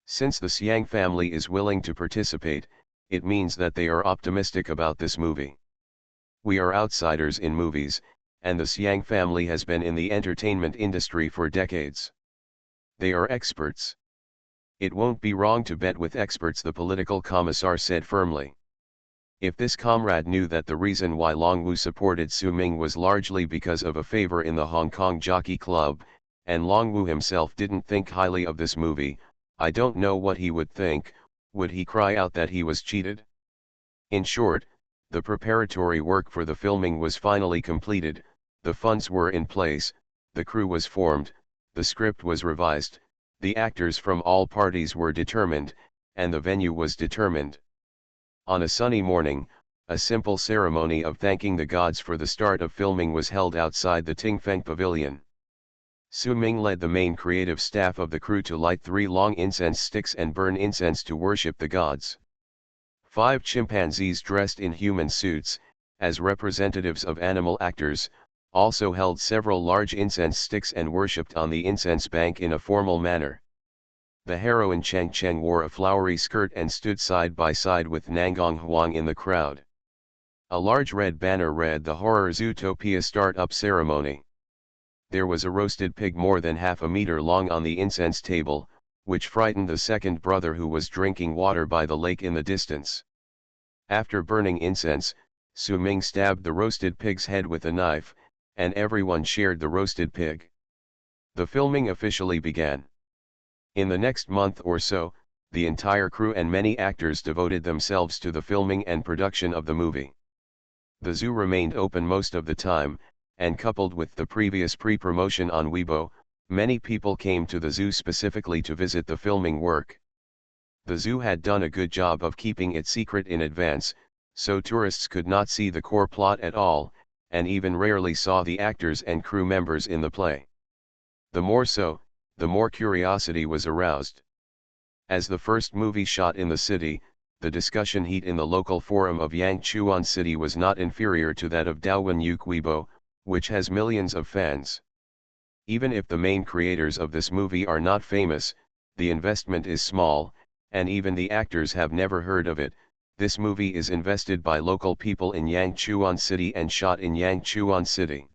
Speaker 1: Since the Xiang family is willing to participate, it means that they are optimistic about this movie. We are outsiders in movies, and the Xiang family has been in the entertainment industry for decades. They are experts. It won't be wrong to bet with experts, the political commissar said firmly. If this comrade knew that the reason why Longwu supported Su Ming was largely because of a favor in the Hong Kong Jockey Club, and Longwu himself didn't think highly of this movie. I don't know what he would think. Would he cry out that he was cheated? In short, the preparatory work for the filming was finally completed, the funds were in place, the crew was formed, the script was revised, the actors from all parties were determined, and the venue was determined. On a sunny morning, a simple ceremony of thanking the gods for the start of filming was held outside the Tingfeng Pavilion. Su Ming led the main creative staff of the crew to light 3 long incense sticks and burn incense to worship the gods. 5 chimpanzees dressed in human suits, as representatives of animal actors, also held several large incense sticks and worshipped on the incense bank in a formal manner. The heroine Cheng Cheng wore a flowery skirt and stood side by side with Nangong Huang in the crowd. A large red banner read the Horror Zootopia Start-up Ceremony. There was a roasted pig more than half a meter long on the incense table, which frightened the second brother who was drinking water by the lake in the distance. After burning incense, Su Ming stabbed the roasted pig's head with a knife, and everyone shared the roasted pig. The filming officially began. In the next month or so, the entire crew and many actors devoted themselves to the filming and production of the movie. The zoo remained open most of the time, and coupled with the previous pre-promotion on Weibo, many people came to the zoo specifically to visit the filming work. The zoo had done a good job of keeping it secret in advance, so tourists could not see the core plot at all, and even rarely saw the actors and crew members in the play. The more so, the more curiosity was aroused. As the first movie shot in the city, the discussion heat in the local forum of Yangchuan City was not inferior to that of Daowenyuk Weibo, which has millions of fans. Even if the main creators of this movie are not famous, the investment is small, and even the actors have never heard of it. This movie is invested by local people in Yangchuan City and shot in Yangchuan City.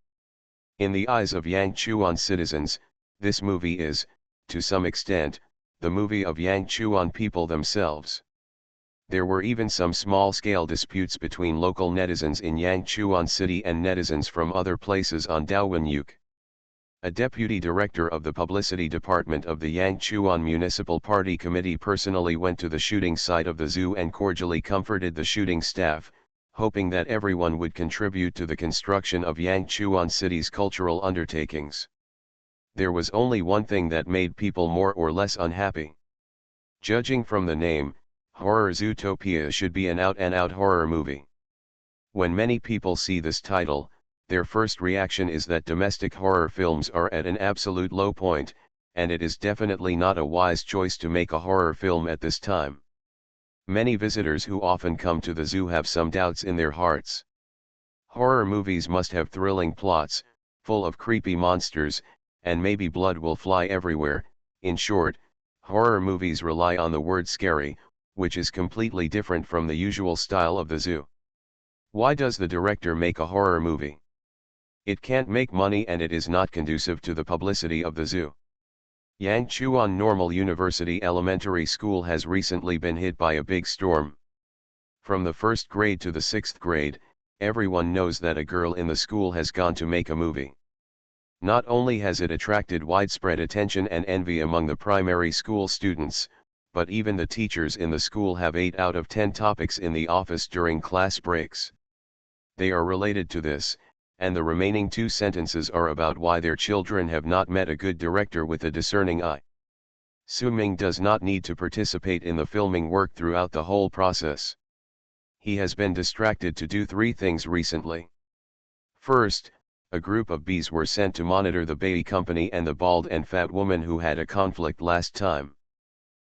Speaker 1: In the eyes of Yangchuan citizens, this movie is, to some extent, the movie of Yangchuan people themselves. There were even some small-scale disputes between local netizens in Yangchuan City and netizens from other places on Daowenyuk. A deputy director of the publicity department of the Yangchuan Municipal Party Committee personally went to the shooting site of the zoo and cordially comforted the shooting staff, hoping that everyone would contribute to the construction of Yangchuan City's cultural undertakings. There was only one thing that made people more or less unhappy. Judging from the name, Horror Zootopia should be an out-and-out horror movie. When many people see this title, their first reaction is that domestic horror films are at an absolute low point, and it is definitely not a wise choice to make a horror film at this time. Many visitors who often come to the zoo have some doubts in their hearts. Horror movies must have thrilling plots, full of creepy monsters, and maybe blood will fly everywhere. In short, horror movies rely on the word scary, which is completely different from the usual style of the zoo. Why does the director make a horror movie? It can't make money and it is not conducive to the publicity of the zoo. Yangchuan Normal University Elementary School has recently been hit by a big storm. From the 1st grade to the 6th grade, everyone knows that a girl in the school has gone to make a movie. Not only has it attracted widespread attention and envy among the primary school students, but even the teachers in the school have 8 out of 10 topics in the office during class breaks. They are related to this, and the remaining 2 sentences are about why their children have not met a good director with a discerning eye. Su Ming does not need to participate in the filming work throughout the whole process. He has been distracted to do 3 things recently. First, a group of bees were sent to monitor the baby company and the bald and fat woman who had a conflict last time.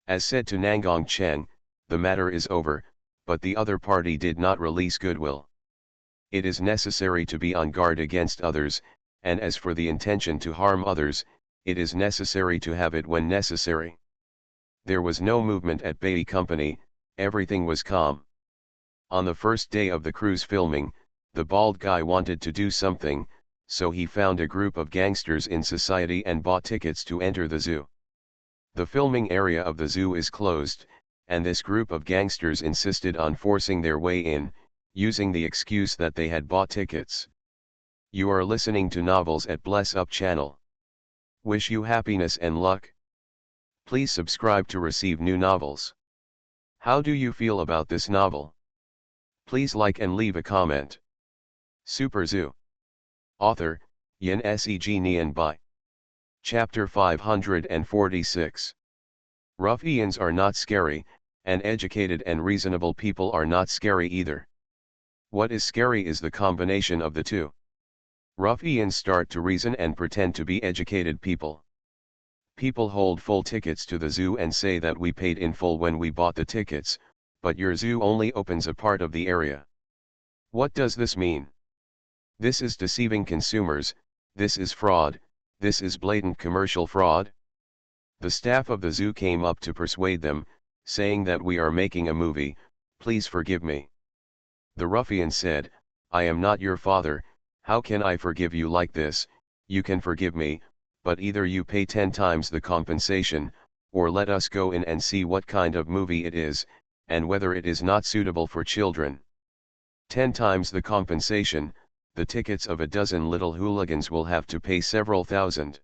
Speaker 1: As said to Nangong Cheng, the matter is over, but the other party did not release goodwill. It is necessary to be on guard against others, and as for the intention to harm others, it is necessary to have it when necessary. There was no movement at baby company, everything was calm. On the first day of the crew's filming, the bald guy wanted to do something, so he found a group of gangsters in society and bought tickets to enter the zoo. The filming area of the zoo is closed, and this group of gangsters insisted on forcing their way in, using the excuse that they had bought tickets. You are listening to Novels at Bless Up channel. Wish you happiness and luck. Please subscribe to receive new novels. How do you feel about this novel? Please like and leave a comment. Super Zoo. Author, Yin Seg Nian Bai. Chapter 546. Ruffians are not scary, and educated and reasonable people are not scary either. What is scary is the combination of the two. Ruffians start to reason and pretend to be educated people. People hold full tickets to the zoo and say that we paid in full when we bought the tickets, but your zoo only opens a part of the area. What does this mean? This is deceiving consumers, this is fraud, this is blatant commercial fraud. The staff of the zoo came up to persuade them, saying that we are making a movie, please forgive me. The ruffian said, I am not your father, how can I forgive you like this? You can forgive me, but either you pay 10 times the compensation, or let us go in and see what kind of movie it is, and whether it is not suitable for children. 10 times the compensation, the tickets of a dozen little hooligans will have to pay several thousand.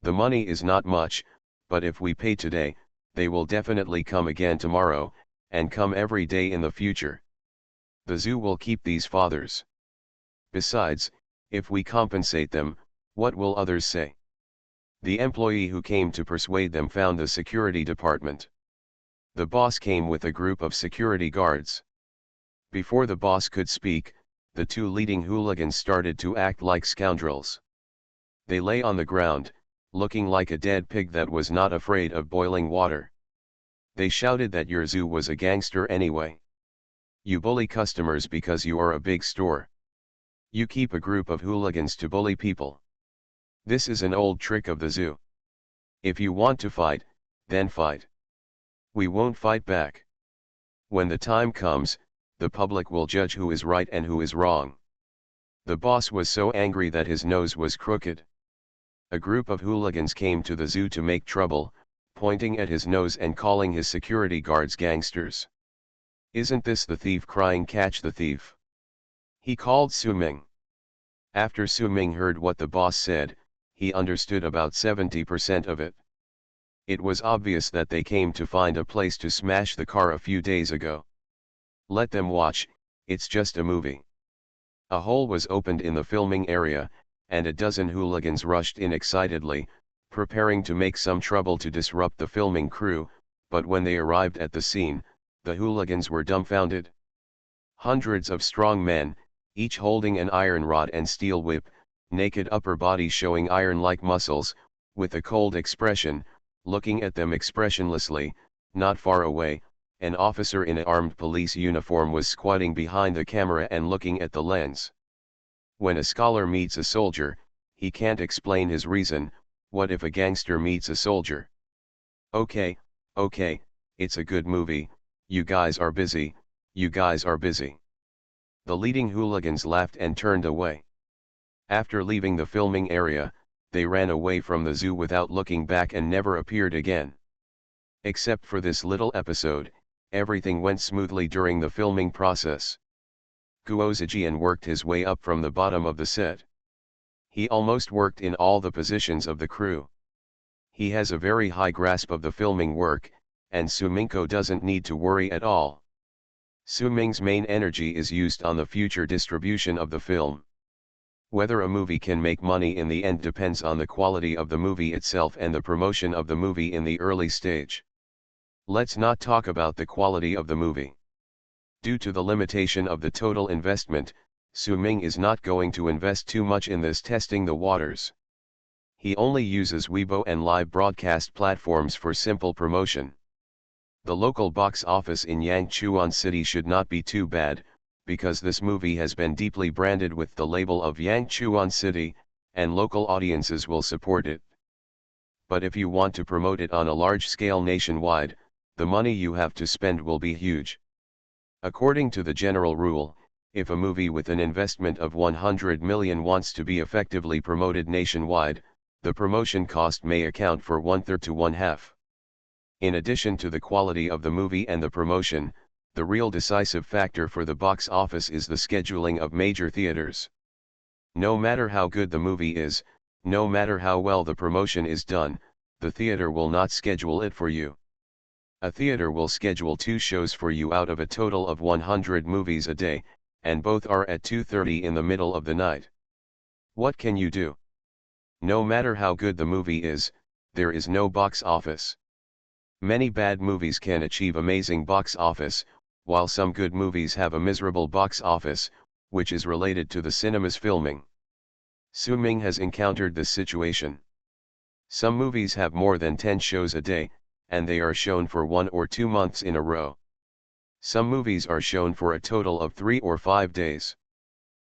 Speaker 1: The money is not much, but if we pay today, they will definitely come again tomorrow, and come every day in the future. The zoo will keep these fathers. Besides, if we compensate them, what will others say? The employee who came to persuade them found the security department. The boss came with a group of security guards. Before the boss could speak, the two leading hooligans started to act like scoundrels. They lay on the ground, looking like a dead pig that was not afraid of boiling water. They shouted that your zoo was a gangster anyway. You bully customers because you are a big store. You keep a group of hooligans to bully people. This is an old trick of the zoo. If you want to fight, then fight. We won't fight back. When the time comes, the public will judge who is right and who is wrong. The boss was so angry that his nose was crooked. A group of hooligans came to the zoo to make trouble, pointing at his nose and calling his security guards gangsters. Isn't this the thief crying catch the thief? He called Su Ming. After Su Ming heard what the boss said, he understood about 70% of it. It was obvious that they came to find a place to smash the car a few days ago. Let them watch, it's just a movie. A hole was opened in the filming area, and a dozen hooligans rushed in excitedly, preparing to make some trouble to disrupt the filming crew, but when they arrived at the scene, the hooligans were dumbfounded. Hundreds of strong men, each holding an iron rod and steel whip, naked upper bodies showing iron-like muscles, with a cold expression, looking at them expressionlessly. Not far away, an officer in an armed police uniform was squatting behind the camera and looking at the lens. When a scholar meets a soldier, he can't explain his reason. What if a gangster meets a soldier? Okay, it's a good movie, you guys are busy, you guys are busy. The leading hooligans laughed and turned away. After leaving the filming area, they ran away from the zoo without looking back and never appeared again. Except for this little episode, everything went smoothly during the filming process. Guo Zijian worked his way up from the bottom of the set. He almost worked in all the positions of the crew. He has a very high grasp of the filming work, and Su Mingko doesn't need to worry at all. Su Ming's main energy is used on the future distribution of the film. Whether a movie can make money in the end depends on the quality of the movie itself and the promotion of the movie in the early stage. Let's not talk about the quality of the movie. Due to the limitation of the total investment, Su Ming is not going to invest too much in this testing the waters. He only uses Weibo and live broadcast platforms for simple promotion. The local box office in Yangchuan City should not be too bad, because this movie has been deeply branded with the label of Yangchuan City, and local audiences will support it. But if you want to promote it on a large scale nationwide, the money you have to spend will be huge. According to the general rule, if a movie with an investment of 100 million wants to be effectively promoted nationwide, the promotion cost may account for 1/3 to 1/2. In addition to the quality of the movie and the promotion, the real decisive factor for the box office is the scheduling of major theaters. No matter how good the movie is, No matter how well the promotion is done, the theater will not schedule it for you. A theater will schedule 2 shows for you out of a total of 100 movies a day, and both are at 2:30 in the middle of the night. What can you do? No matter how good the movie is, there is no box office. Many bad movies can achieve amazing box office, while some good movies have a miserable box office, which is related to the cinema's filming. Su Ming has encountered this situation. Some movies have more than 10 shows a day, and they are shown for 1 or 2 months in a row. Some movies are shown for a total of 3 or 5 days.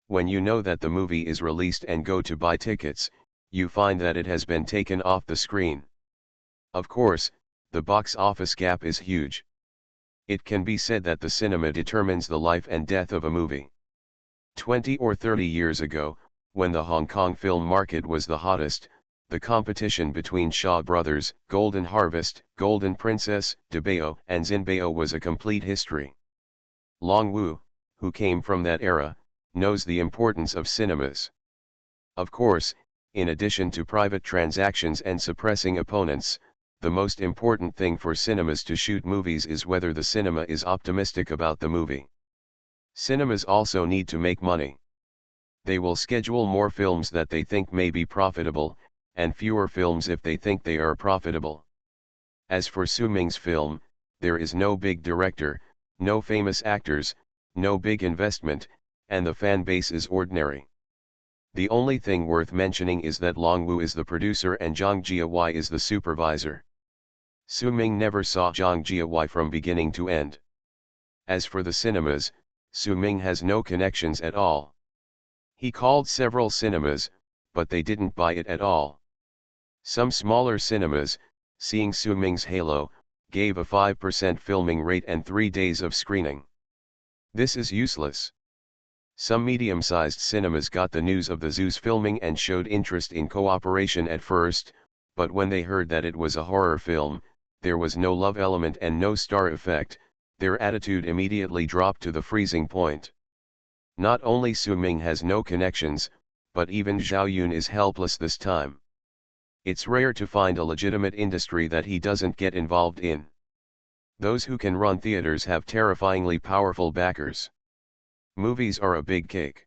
Speaker 1: When you know that the movie is released and go to buy tickets, you find that it has been taken off the screen. Of course, the box office gap is huge. It can be said that the cinema determines the life and death of a movie. 20 or 30 years ago, when the Hong Kong film market was the hottest, the competition between Shaw Brothers, Golden Harvest, Golden Princess, De Bao, and Xin Bao was a complete history. Long Wu, who came from that era, knows the importance of cinemas. Of course, in addition to private transactions and suppressing opponents, the most important thing for cinemas to shoot movies is whether the cinema is optimistic about the movie. Cinemas also need to make money. They will schedule more films that they think may be profitable, and fewer films if they think they are profitable. As for Su Ming's film, there is no big director, no famous actors, no big investment, and the fan base is ordinary. The only thing worth mentioning is that Long Wu is the producer and Zhang Jiawei is the supervisor. Su Ming never saw Zhang Jiawei from beginning to end. As for the cinemas, Su Ming has no connections at all. He called several cinemas, but they didn't buy it at all. Some smaller cinemas, seeing Su Ming's Halo, gave a 5% filming rate and 3 days of screening. This is useless. Some medium-sized cinemas got the news of the zoo's filming and showed interest in cooperation at first, but when they heard that it was a horror film, there was no love element and no star effect, their attitude immediately dropped to the freezing point. Not only Su Ming has no connections, but even Zhao Yun is helpless this time. It's rare to find a legitimate industry that he doesn't get involved in. Those who can run theaters have terrifyingly powerful backers. Movies are a big cake.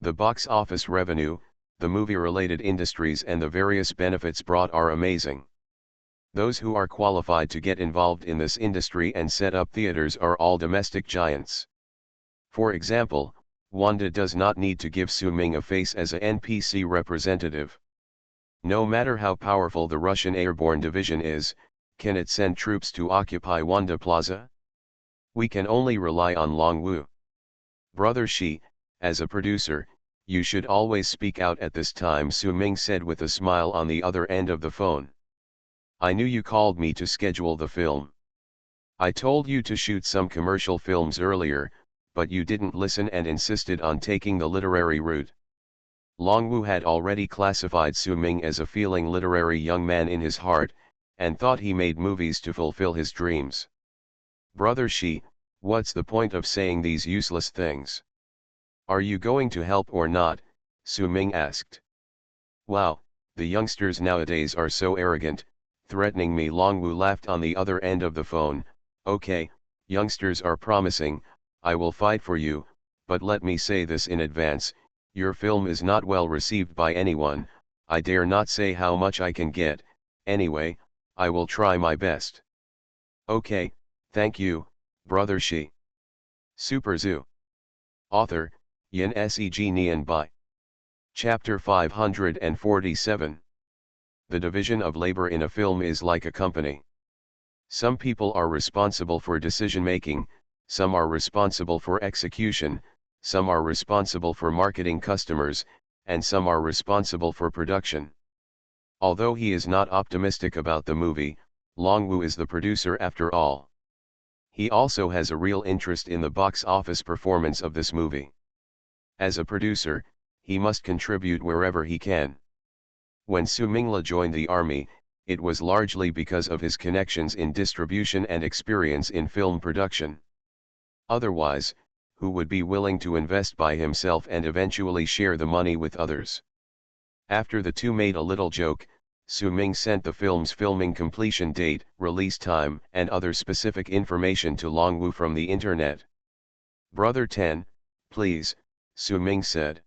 Speaker 1: The box office revenue, the movie-related industries and the various benefits brought are amazing. Those who are qualified to get involved in this industry and set up theaters are all domestic giants. For example, Wanda does not need to give Su Ming a face as a NPC representative. No matter how powerful the Russian airborne division is, can it send troops to occupy Wanda Plaza? We can only rely on Long Wu. Brother Shi, as a producer, you should always speak out at this time, Su Ming said with a smile on the other end of the phone. I knew you called me to schedule the film. I told you to shoot some commercial films earlier, but you didn't listen and insisted on taking the literary route. Long Wu had already classified Su Ming as a feeling literary young man in his heart, and thought he made movies to fulfill his dreams. Brother Shi, what's the point of saying these useless things? Are you going to help or not? Su Ming asked. Wow, the youngsters nowadays are so arrogant, threatening me. Long Wu laughed on the other end of the phone. Okay, youngsters are promising, I will fight for you, but let me say this in advance, your film is not well received by anyone, I dare not say how much I can get, anyway, I will try my best. Okay, thank you, Brother Shi. Super Zoo. Author, Yin Seg Nian Bai. Chapter 547. The division of labor in a film is like a company. Some people are responsible for decision-making, some are responsible for execution, some are responsible for marketing customers, and some are responsible for production. Although he is not optimistic about the movie, Long Wu is the producer after all. He also has a real interest in the box office performance of this movie. As a producer, he must contribute wherever he can. When Su Mingla joined the army, it was largely because of his connections in distribution and experience in film production. Otherwise, who would be willing to invest by himself and eventually share the money with others? After the two made a little joke, Su Ming sent the film's filming completion date, release time, and other specific information to Longwu from the internet. "Brother 10, please," Su Ming said.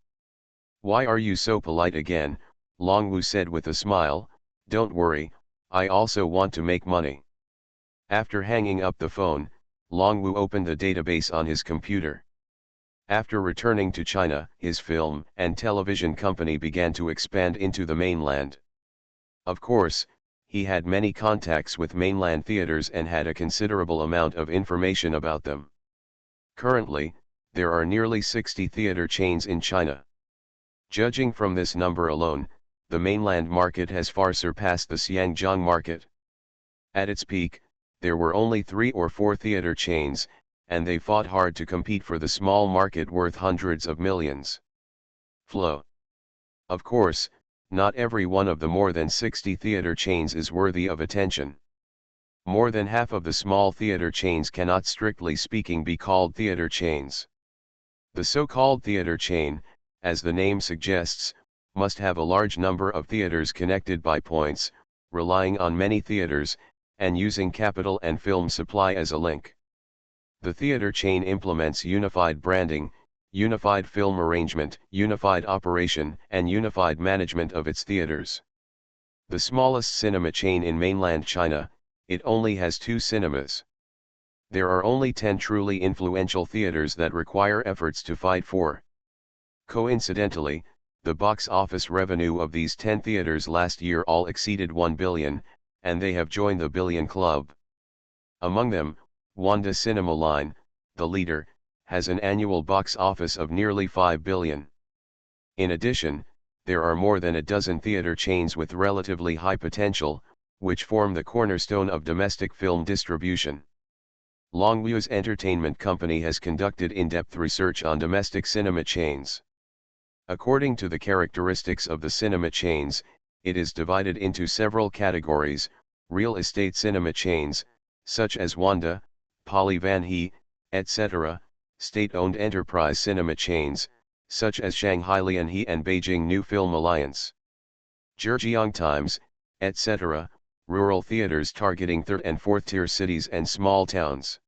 Speaker 1: "Why are you so polite again?" Longwu said with a smile. "Don't worry, I also want to make money." After hanging up the phone, Longwu opened the database on his computer. After returning to China, his film and television company began to expand into the mainland. Of course, he had many contacts with mainland theaters and had a considerable amount of information about them. Currently, there are nearly 60 theater chains in China. Judging from this number alone, the mainland market has far surpassed the Xinjiang market. At its peak, there were only 3 or 4 theater chains, and they fought hard to compete for the small market worth hundreds of millions. Flow. Of course, not every one of the more than 60 theater chains is worthy of attention. More than half of the small theater chains cannot strictly speaking be called theater chains. The so-called theater chain, as the name suggests, must have a large number of theaters connected by points, relying on many theaters, and using capital and film supply as a link. The theater chain implements unified branding, unified film arrangement, unified operation, and unified management of its theaters. The smallest cinema chain in mainland China, it only has 2 cinemas. There are only 10 truly influential theaters that require efforts to fight for. Coincidentally, the box office revenue of these 10 theaters last year all exceeded 1 billion, and they have joined the Billion Club. Among them, Wanda Cinema Line, the leader, has an annual box office of nearly 5 billion. In addition, there are more than a dozen theater chains with relatively high potential, which form the cornerstone of domestic film distribution. Longwu's entertainment company has conducted in-depth research on domestic cinema chains. According to the characteristics of the cinema chains, it is divided into several categories: real estate cinema chains, such as Wanda, Poly Van He, etc., state-owned enterprise cinema chains, such as Shanghai Lianhe and Beijing New Film Alliance, Zhejiang Times, etc., rural theaters targeting third and fourth-tier cities and small towns.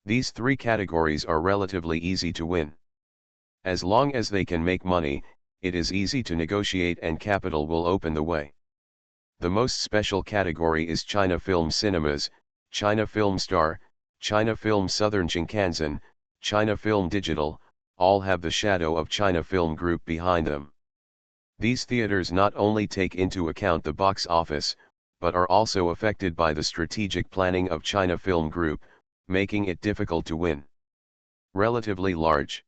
Speaker 1: These 3 categories are relatively easy to win. As long as they can make money, it is easy to negotiate and capital will open the way. The most special category is China Film Cinemas, China Film Star, China Film Southern Shinkansen, China Film Digital, all have the shadow of China Film Group behind them. These theaters not only take into account the box office, but are also affected by the strategic planning of China Film Group, making it difficult to win. Relatively large.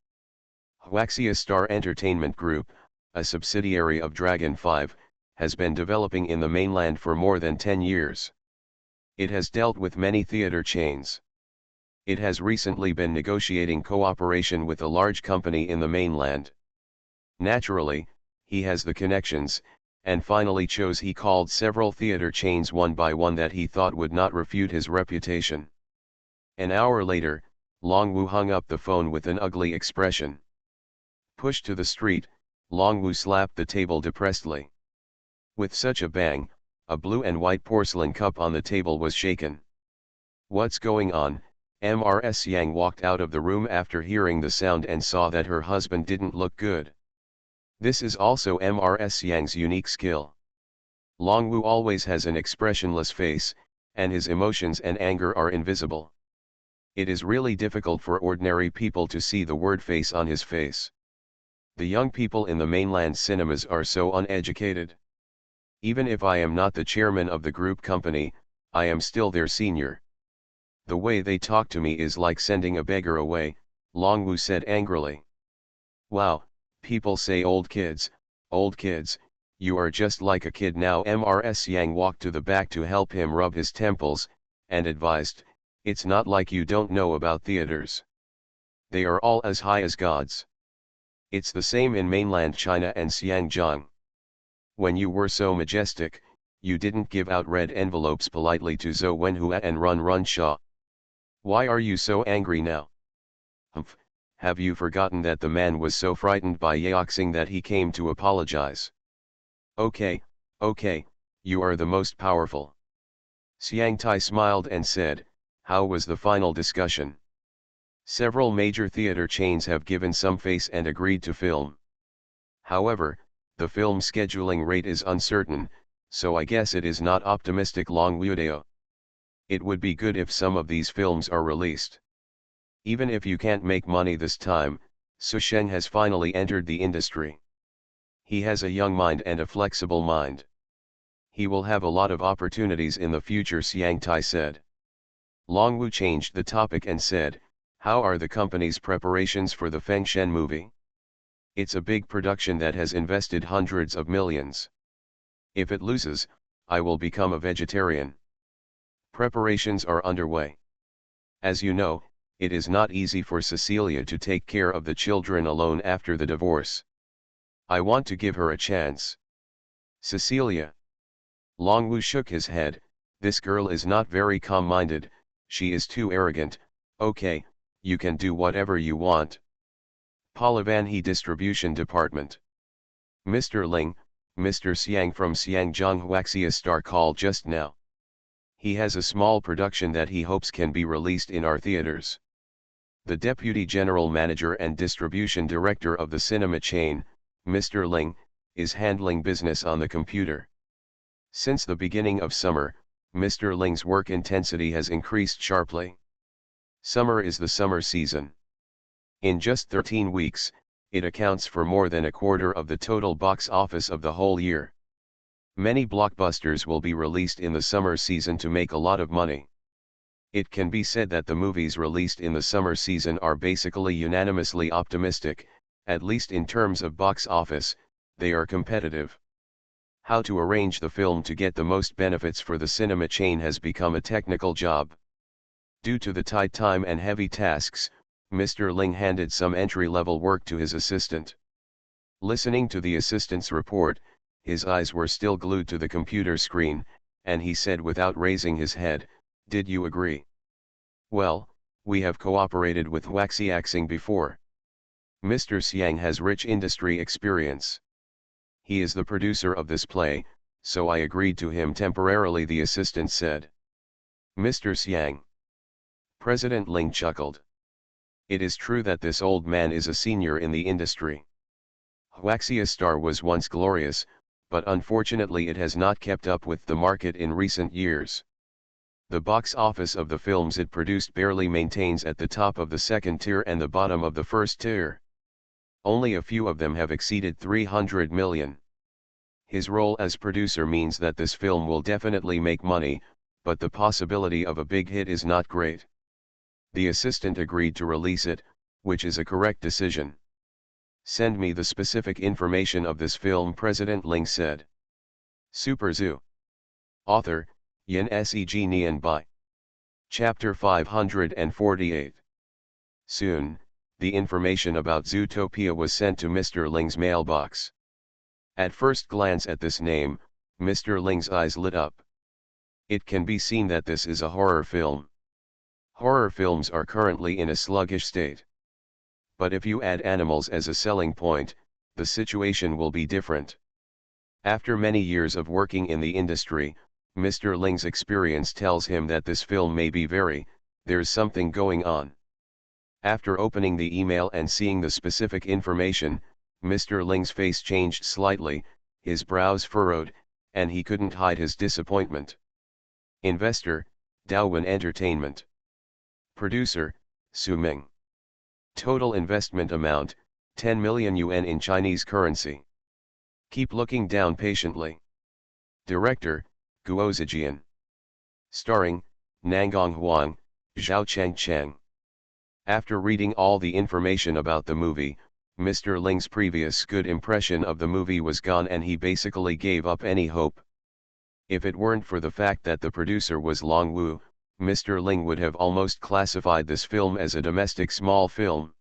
Speaker 1: Huaxia Star Entertainment Group, a subsidiary of Dragon 5, has been developing in the mainland for more than 10 years. It has dealt with many theater chains. It has recently been negotiating cooperation with a large company in the mainland. Naturally, he has the connections, and finally he called several theater chains one by one that he thought would not refute his reputation. An hour later, Longwu hung up the phone with an ugly expression. Pushed to the street, Longwu slapped the table depressedly. With such a bang, a blue and white porcelain cup on the table was shaken. "What's going on?" Ms. Yang walked out of the room after hearing the sound and saw that her husband didn't look good. This is also Ms. Yang's unique skill. Longwu always has an expressionless face, and his emotions and anger are invisible. It is really difficult for ordinary people to see the word face on his face. The young people in the mainland cinemas are so uneducated. Even if I am not the chairman of the group company, I am still their senior. The way they talk to me is like sending a beggar away, Longwu said angrily. "Wow, people say old kids, you are just like a kid now." Ms. Yang walked to the back to help him rub his temples, and advised, "It's not like you don't know about theaters. They are all as high as gods. It's the same in mainland China and Xinjiang. When you were so majestic, you didn't give out red envelopes politely to Zhou Wenhua and Run Sha. Why are you so angry now? Humph, have you forgotten that the man was so frightened by Yaoxing that he came to apologize? Okay, okay, you are the most powerful. Xiang Tai smiled and said, how was the final discussion? Several major theater chains have given some face and agreed to film. However, the film scheduling rate is uncertain, so I guess it is not optimistic long video. It would be good if some of these films are released. Even if you can't make money this time, Su Sheng has finally entered the industry. He has a young mind and a flexible mind. He will have a lot of opportunities in the future, Xiang Tai said. Long Wu changed the topic and said, how are the company's preparations for the Feng Shen movie? It's a big production that has invested hundreds of millions. If it loses, I will become a vegetarian. Preparations are underway. As you know, it is not easy for Cecilia to take care of the children alone after the divorce. I want to give her a chance. Cecilia. Long Wu shook his head, this girl is not very calm-minded, she is too arrogant. Okay, you can do whatever you want. Palavanhi Distribution Department. Mr. Ling, Mr. Xiang from Xiangjiang Huaxia Star called just now. He has a small production that he hopes can be released in our theaters. The Deputy General Manager and Distribution Director of the cinema chain, Mr. Ling, is handling business on the computer. Since the beginning of summer, Mr. Ling's work intensity has increased sharply. Summer is the summer season. In just 13 weeks, it accounts for more than a quarter of the total box office of the whole year. Many blockbusters will be released in the summer season to make a lot of money. It can be said that the movies released in the summer season are basically unanimously optimistic, at least in terms of box office, they are competitive. How to arrange the film to get the most benefits for the cinema chain has become a technical job. Due to the tight time and heavy tasks, Mr. Ling handed some entry-level work to his assistant. Listening to the assistant's report, his eyes were still glued to the computer screen, and he said without raising his head, did you agree? Well, we have cooperated with Waxiaxing before. Mr. Xiang has rich industry experience. He is the producer of this play, so I agreed to him temporarily, the assistant said. Mr. Xiang. President Ling chuckled. It is true that this old man is a senior in the industry. Huaxia Star was once glorious, but unfortunately it has not kept up with the market in recent years. The box office of the films it produced barely maintains at the top of the second tier and the bottom of the first tier. Only a few of them have exceeded 300 million. His role as producer means that this film will definitely make money, but the possibility of a big hit is not great. The assistant agreed to release it, which is a correct decision. Send me the specific information of this film, President Ling said. Super Zoo. Author, Yin Seg Nian Bai. Chapter 548. Soon, the information about Zootopia was sent to Mr. Ling's mailbox. At first glance at this name, Mr. Ling's eyes lit up. It can be seen that this is a horror film. Horror films are currently in a sluggish state. But if you add animals as a selling point, the situation will be different. After many years of working in the industry, Mr. Ling's experience tells him that this film may be there's something going on. After opening the email and seeing the specific information, Mr. Ling's face changed slightly, his brows furrowed, and he couldn't hide his disappointment. Investor, Daowin Entertainment. Producer, Su Ming. Total investment amount, 10 million yuan in Chinese currency. Keep looking down patiently. Director, Guo Zijian. Starring, Nangong Huang, Zhao Cheng. After reading all the information about the movie, Mr. Ling's previous good impression of the movie was gone and he basically gave up any hope. If it weren't for the fact that the producer was Long Wu, Mr. Ling would have almost classified this film as a domestic small film.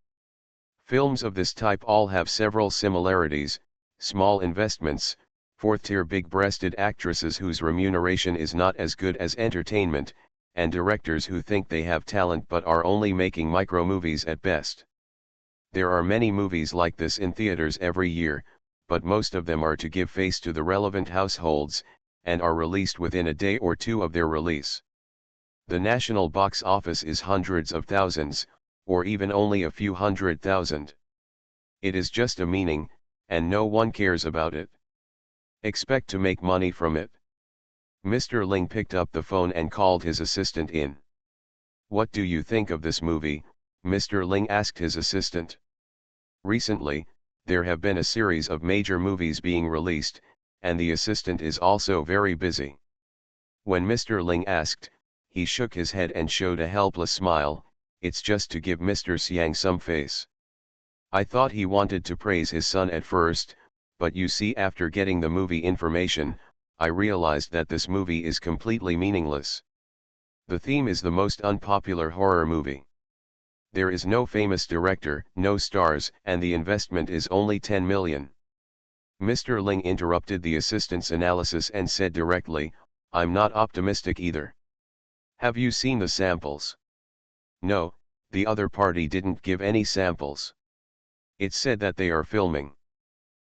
Speaker 1: Films of this type all have several similarities: small investments, fourth-tier big-breasted actresses whose remuneration is not as good as entertainment, and directors who think they have talent but are only making micro-movies at best. There are many movies like this in theaters every year, but most of them are to give face to the relevant households, and are released within a day or two of their release. The national box office is hundreds of thousands, or even only a few 100,000. It is just a meaning, and no one cares about it. Expect to make money from it. Mr. Ling picked up the phone and called his assistant in. "What do you think of this movie?" Mr. Ling asked his assistant. "Recently, there have been a series of major movies being released, and the assistant is also very busy." When Mr. Ling asked, he shook his head and showed a helpless smile. "It's just to give Mr. Xiang some face." I thought he wanted to praise his son at first, but you see, after getting the movie information, I realized that this movie is completely meaningless. The theme is the most unpopular horror movie. There is no famous director, no stars, and the investment is only 10 million. Mr. Ling interrupted the assistant's analysis and said directly, "I'm not optimistic either." "Have you seen the samples?" "No, the other party didn't give any samples. It said that they are filming.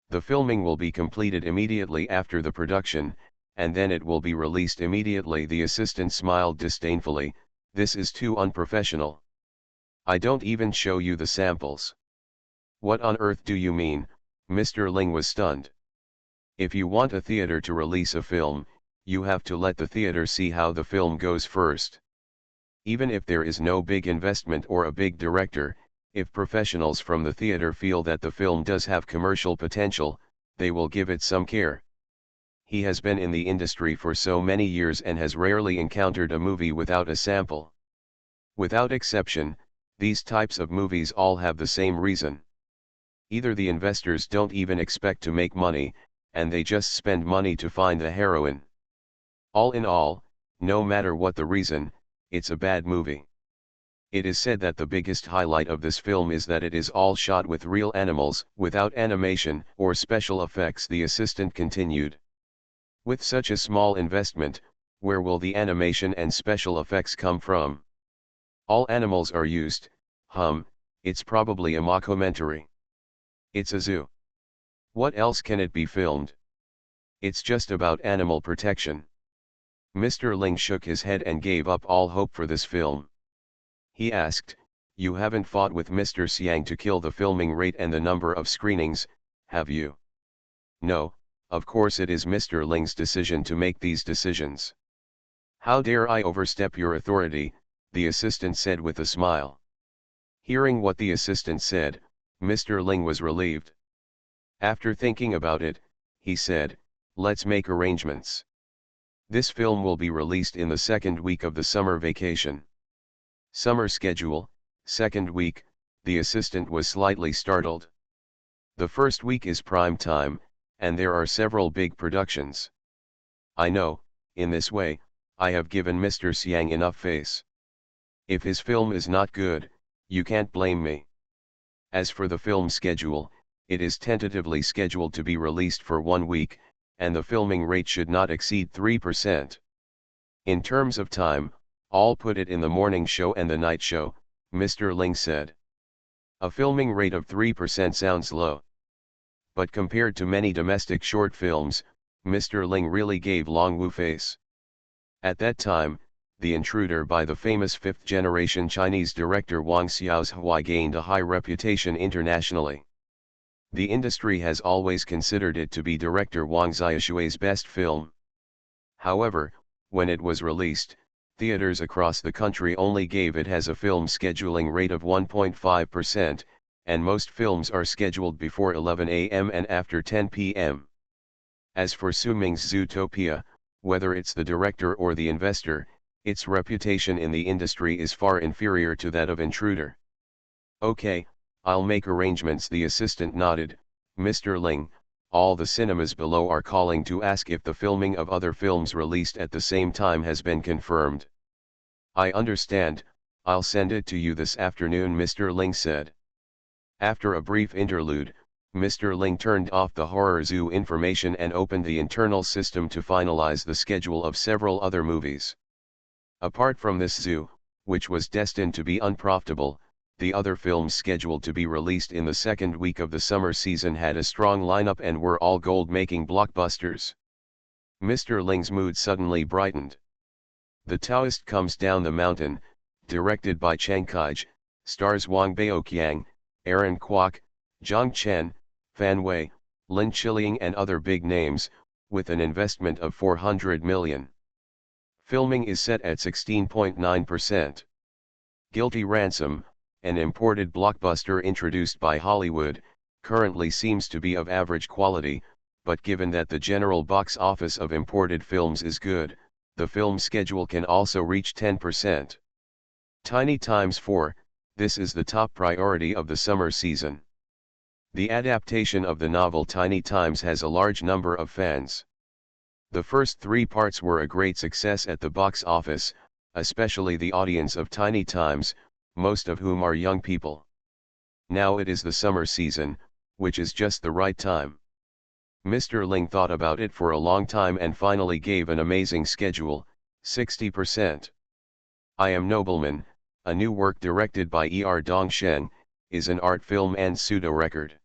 Speaker 1: The filming will be completed immediately after the production, and then it will be released immediately." The assistant smiled disdainfully. "This is too unprofessional. I don't even show you the samples." "What on earth do you mean?" Mr. Ling was stunned. "If you want a theater to release a film, you have to let the theater see how the film goes first. Even if there is no big investment or a big director, if professionals from the theater feel that the film does have commercial potential, they will give it some care." He has been in the industry for so many years and has rarely encountered a movie without a sample. Without exception, these types of movies all have the same reason. Either the investors don't even expect to make money, and they just spend money to find the heroine. All in all, no matter what the reason, it's a bad movie. It is said that the biggest highlight of this film is that it is all shot with real animals, without animation or special effects. The assistant continued. "With such a small investment, where will the animation and special effects come from? All animals are used. It's probably a mockumentary. It's a zoo. What else can it be filmed? It's just about animal protection." Mr. Ling shook his head and gave up all hope for this film. He asked, "You haven't fought with Mr. Xiang to kill the filming rate and the number of screenings, have you?" "No, of course it is Mr. Ling's decision to make these decisions." "How dare I overstep your authority?" the assistant said with a smile. Hearing what the assistant said, Mr. Ling was relieved. After thinking about it, he said, "Let's make arrangements. This film will be released in the second week of the summer vacation." "Summer schedule, second week," the assistant was slightly startled. "The first week is prime time, and there are several big productions." "I know, in this way, I have given Mr. Xiang enough face. If his film is not good, you can't blame me. As for the film schedule, it is tentatively scheduled to be released for 1 week, and the filming rate should not exceed 3%. In terms of time, I'll put it in the morning show and the night show," Mr. Ling said. A filming rate of 3% sounds low. But compared to many domestic short films, Mr. Ling really gave Long Wu face. At that time, The Intruder by the famous fifth-generation Chinese director Wang Xiaohui gained a high reputation internationally. The industry has always considered it to be director Wang Xiaoshui's best film. However, when it was released, theaters across the country only gave it as a film scheduling rate of 1.5%, and most films are scheduled before 11 a.m. and after 10 p.m. As for Su Ming's Zootopia, whether it's the director or the investor, its reputation in the industry is far inferior to that of Intruder. "Okay, I'll make arrangements," the assistant nodded. "Mr. Ling, all the cinemas below are calling to ask if the filming of other films released at the same time has been confirmed." "I understand, I'll send it to you this afternoon," Mr. Ling said. After a brief interlude, Mr. Ling turned off the horror zoo information and opened the internal system to finalize the schedule of several other movies. Apart from this zoo, which was destined to be unprofitable, The other films scheduled to be released in the second week of the summer season had a strong lineup and were all gold-making blockbusters. Mr. Ling's mood suddenly brightened. The Taoist Comes Down the Mountain, directed by Chang Kaij, stars Wang Baoqiang, Aaron Kwok, Zhang Chen, Fan Wei, Lin Chiliang and other big names, with an investment of 400 million. Filming is set at 16.9%. Guilty Ransom, an imported blockbuster introduced by Hollywood, currently seems to be of average quality, but given that the general box office of imported films is good, the film schedule can also reach 10%. Tiny Times 4, this is the top priority of the summer season. The adaptation of the novel Tiny Times has a large number of fans. The first 3 parts were a great success at the box office, especially the audience of Tiny Times, most of whom are young people. Now it is the summer season, which is just the right time. Mr. Ling thought about it for a long time and finally gave an amazing schedule, 60%. I Am Nobleman, a new work directed by Dongsheng, is an art film and pseudo-record.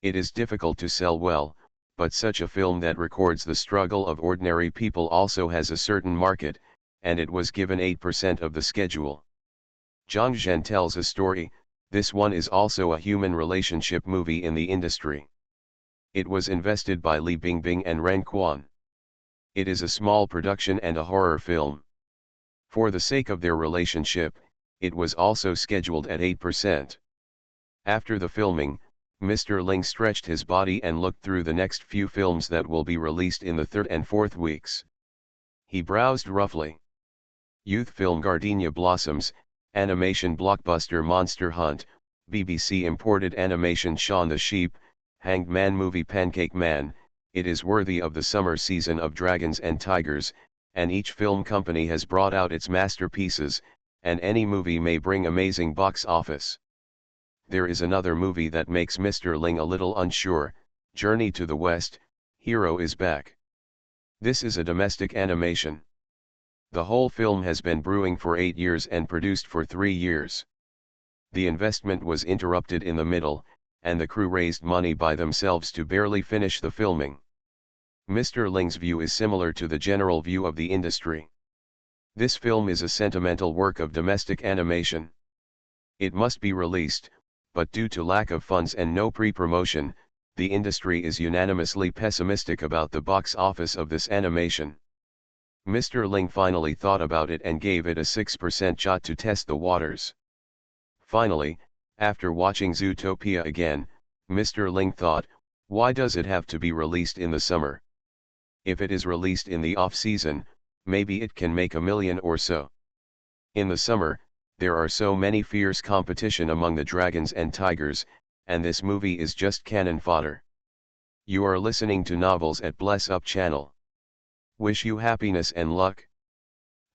Speaker 1: It is difficult to sell well, but such a film that records the struggle of ordinary people also has a certain market, and it was given 8% of the schedule. Zhang Zhen tells a story, this one is also a human relationship movie in the industry. It was invested by Li Bingbing and Ren Quan. It is a small production and a horror film. For the sake of their relationship, it was also scheduled at 8%. After the filming, Mr. Ling stretched his body and looked through the next few films that will be released in the third and fourth weeks. He browsed roughly. Youth film Gardenia Blossoms, animation blockbuster Monster Hunt, BBC imported animation Shaun the Sheep, Hanged Man movie Pancake Man. It is worthy of the summer season of Dragons and Tigers, and each film company has brought out its masterpieces, and any movie may bring amazing box office. There is another movie that makes Mr. Ling a little unsure, Journey to the West, Hero is Back. This is a domestic animation. The whole film has been brewing for 8 years and produced for 3 years. The investment was interrupted in the middle, and the crew raised money by themselves to barely finish the filming. Mr. Ling's view is similar to the general view of the industry. This film is a sentimental work of domestic animation. It must be released, but due to lack of funds and no pre-promotion, the industry is unanimously pessimistic about the box office of this animation. Mr. Ling finally thought about it and gave it a 6% shot to test the waters. Finally, after watching Zootopia again, Mr. Ling thought, why does it have to be released in the summer? If it is released in the off-season, maybe it can make $1 million or so. In the summer, there are so many fierce competition among the dragons and tigers, and this movie is just cannon fodder. You are listening to Novels at Bless Up channel. Wish you happiness and luck.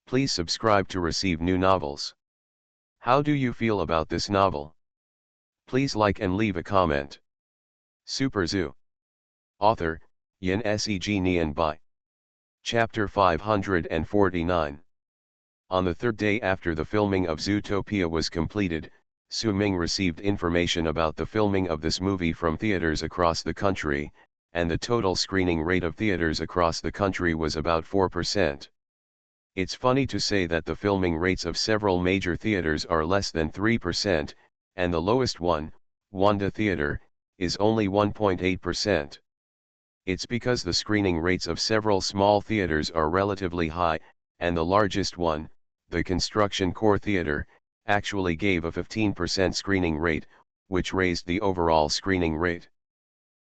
Speaker 1: Please subscribe to receive new novels. How do you feel about this novel? Please like and leave a comment. Super Zoo. Author, Yin Seg Nian Bai. Chapter 549. On the third day after the filming of Zootopia was completed, Su Ming received information about the filming of this movie from theaters across the country, and the total screening rate of theaters across the country was about 4%. It's funny to say that the filming rates of several major theaters are less than 3%, and the lowest one, Wanda Theater, is only 1.8%. It's because the screening rates of several small theaters are relatively high, and the largest one, the Construction Core Theater, actually gave a 15% screening rate, which raised the overall screening rate.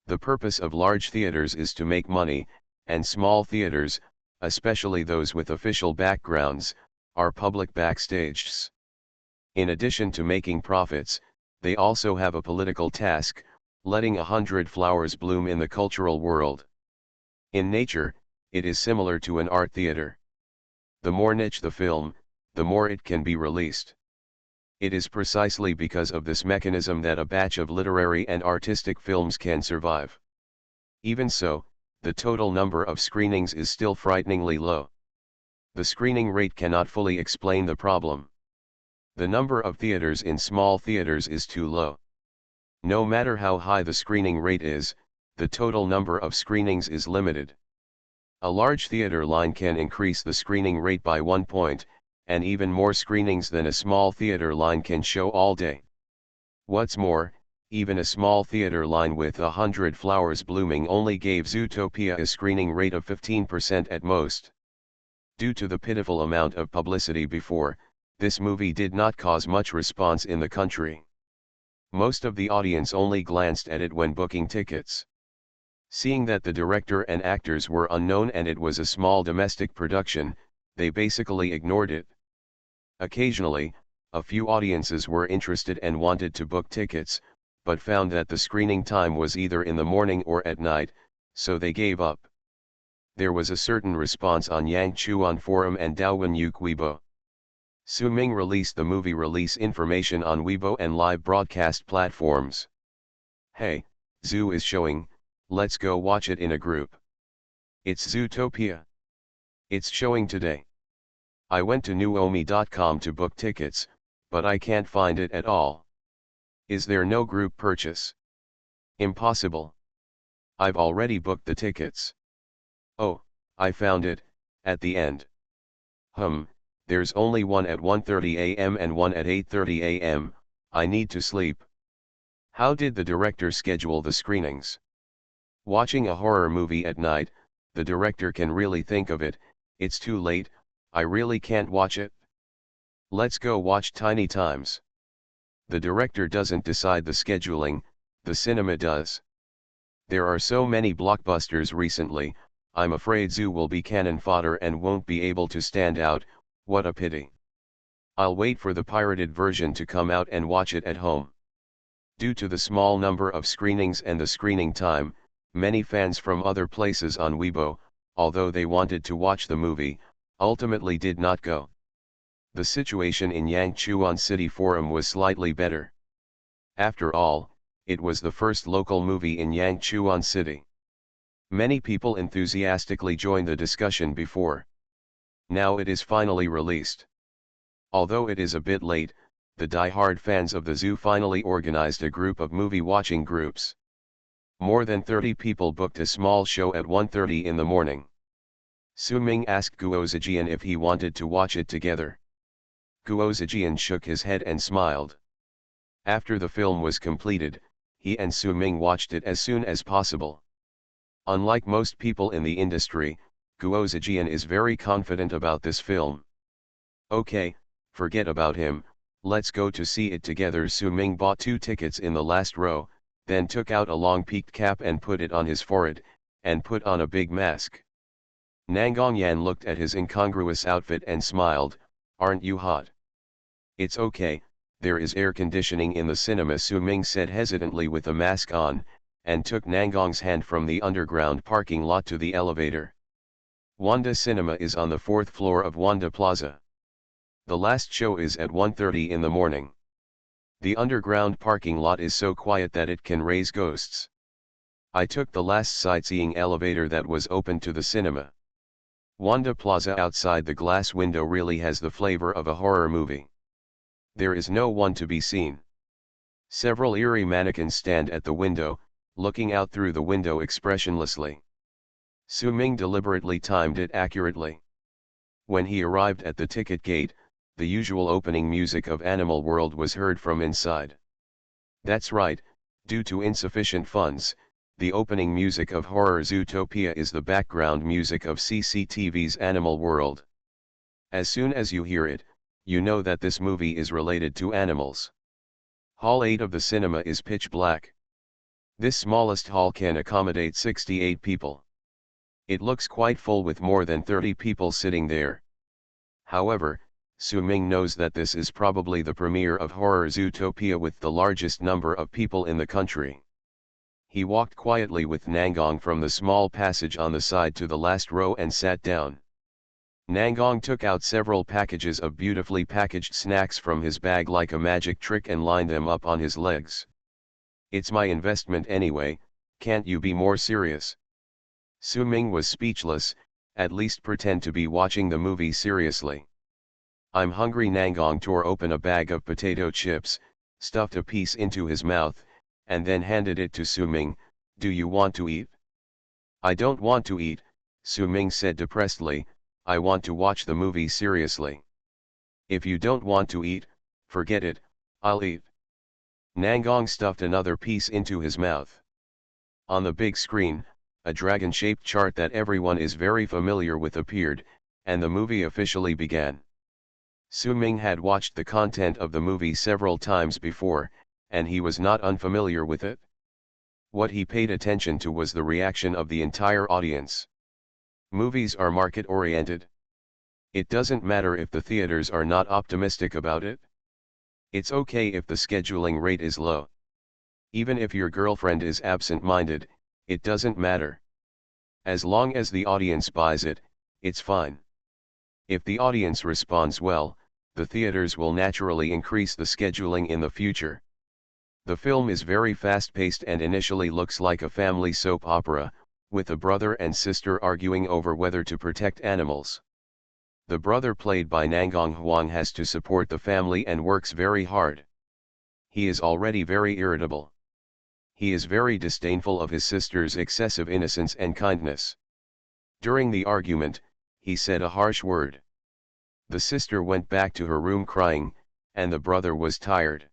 Speaker 1: The purpose of large theaters is to make money, and small theaters, especially those with official backgrounds, are public backstages. In addition to making profits, they also have a political task, letting 100 flowers bloom in the cultural world. In nature, it is similar to an art theater. The more niche the film, the more it can be released. It is precisely because of this mechanism that a batch of literary and artistic films can survive. Even so, the total number of screenings is still frighteningly low. The screening rate cannot fully explain the problem. The number of theaters in small theaters is too low. No matter how high the screening rate is, the total number of screenings is limited. A large theater line can increase the screening rate by 1 point, and even more screenings than a small theater line can show all day. What's more, even a small theater line with 100 flowers blooming only gave Zootopia a screening rate of 15% at most. Due to the pitiful amount of publicity before, this movie did not cause much response in the country. Most of the audience only glanced at it when booking tickets. Seeing that the director and actors were unknown and it was a small domestic production, they basically ignored it. Occasionally, a few audiences were interested and wanted to book tickets, but found that the screening time was either in the morning or at night, so they gave up. There was a certain response on Yang Chuan Forum and Douyin Yuk Weibo. Su-Ming released the movie release information on Weibo and live broadcast platforms. "Hey, Zoo is showing, let's go watch it in a group. It's Zootopia. It's showing today. I went to nuomi.com to book tickets, but I can't find it at all. Is there no group purchase? Impossible. I've already booked the tickets. Oh, I found it, at the end. There's only one at 1:30 a.m. and one at 8:30 a.m, I need to sleep." How did the director schedule the screenings? Watching a horror movie at night, the director can really think of it, "It's too late, I really can't watch it. Let's go watch Tiny Times." The director doesn't decide the scheduling, the cinema does. There are so many blockbusters recently, I'm afraid Zoo will be cannon fodder and won't be able to stand out. What a pity. I'll wait for the pirated version to come out and watch it at home. Due to the small number of screenings and the screening time, many fans from other places on Weibo, although they wanted to watch the movie, ultimately did not go. The situation in Yangchuan City Forum was slightly better. After all, it was the first local movie in Yangchuan City. Many people enthusiastically joined the discussion before. Now it is finally released. Although it is a bit late, the die-hard fans of the zoo finally organized a group of movie-watching groups. More than 30 people booked a small show at 1:30 in the morning. Su-Ming asked Guo Zijian if he wanted to watch it together. Guo Zijian shook his head and smiled. After the film was completed, he and Su-Ming watched it as soon as possible. Unlike most people in the industry, Guo Zijian is very confident about this film. "Okay, forget about him, let's go to see it together." Su-Ming bought 2 tickets in the last row, then took out a long peaked cap and put it on his forehead, and put on a big mask. Nangongyan looked at his incongruous outfit and smiled, "Aren't you hot?" "It's okay, there is air conditioning in the cinema," Su-Ming said hesitantly with a mask on, and took Nangong's hand from the underground parking lot to the elevator. Wanda Cinema is on the 4th floor of Wanda Plaza. The last show is at 1:30 in the morning. The underground parking lot is so quiet that it can raise ghosts. I took the last sightseeing elevator that was open to the cinema. Wanda Plaza outside the glass window really has the flavor of a horror movie. There is no one to be seen. Several eerie mannequins stand at the window, looking out through the window expressionlessly. Su-Ming deliberately timed it accurately. When he arrived at the ticket gate, the usual opening music of Animal World was heard from inside. That's right, due to insufficient funds, the opening music of Horror Zootopia is the background music of CCTV's Animal World. As soon as you hear it, you know that this movie is related to animals. Hall 8 of the cinema is pitch black. This smallest hall can accommodate 68 people. It looks quite full with more than 30 people sitting there. However, Su-Ming knows that this is probably the premiere of Horror Zootopia with the largest number of people in the country. He walked quietly with Nangong from the small passage on the side to the last row and sat down. Nangong took out several packages of beautifully packaged snacks from his bag like a magic trick and lined them up on his legs. "It's my investment anyway, can't you be more serious?" Su-Ming was speechless, "At least pretend to be watching the movie seriously." I'm hungry. Nangong tore open a bag of potato chips, stuffed a piece into his mouth, and then handed it to Su Ming. Do you want to eat? I don't want to eat, Su Ming said depressedly, I want to watch the movie seriously. If you don't want to eat, forget it, I'll eat. Nangong stuffed another piece into his mouth. On the big screen, a dragon-shaped chart that everyone is very familiar with appeared, and the movie officially began. Su Ming had watched the content of the movie several times before, and he was not unfamiliar with it. What he paid attention to was the reaction of the entire audience. Movies are market-oriented. It doesn't matter if the theaters are not optimistic about it. It's okay if the scheduling rate is low. Even if your girlfriend is absent-minded, it doesn't matter. As long as the audience buys it, it's fine. If the audience responds well, the theaters will naturally increase the scheduling in the future. The film is very fast-paced and initially looks like a family soap opera, with a brother and sister arguing over whether to protect animals. The brother, played by Nangong Huang, has to support the family and works very hard. He is already very irritable. He is very disdainful of his sister's excessive innocence and kindness. During the argument, he said a harsh word. The sister went back to her room crying, and the brother was tired.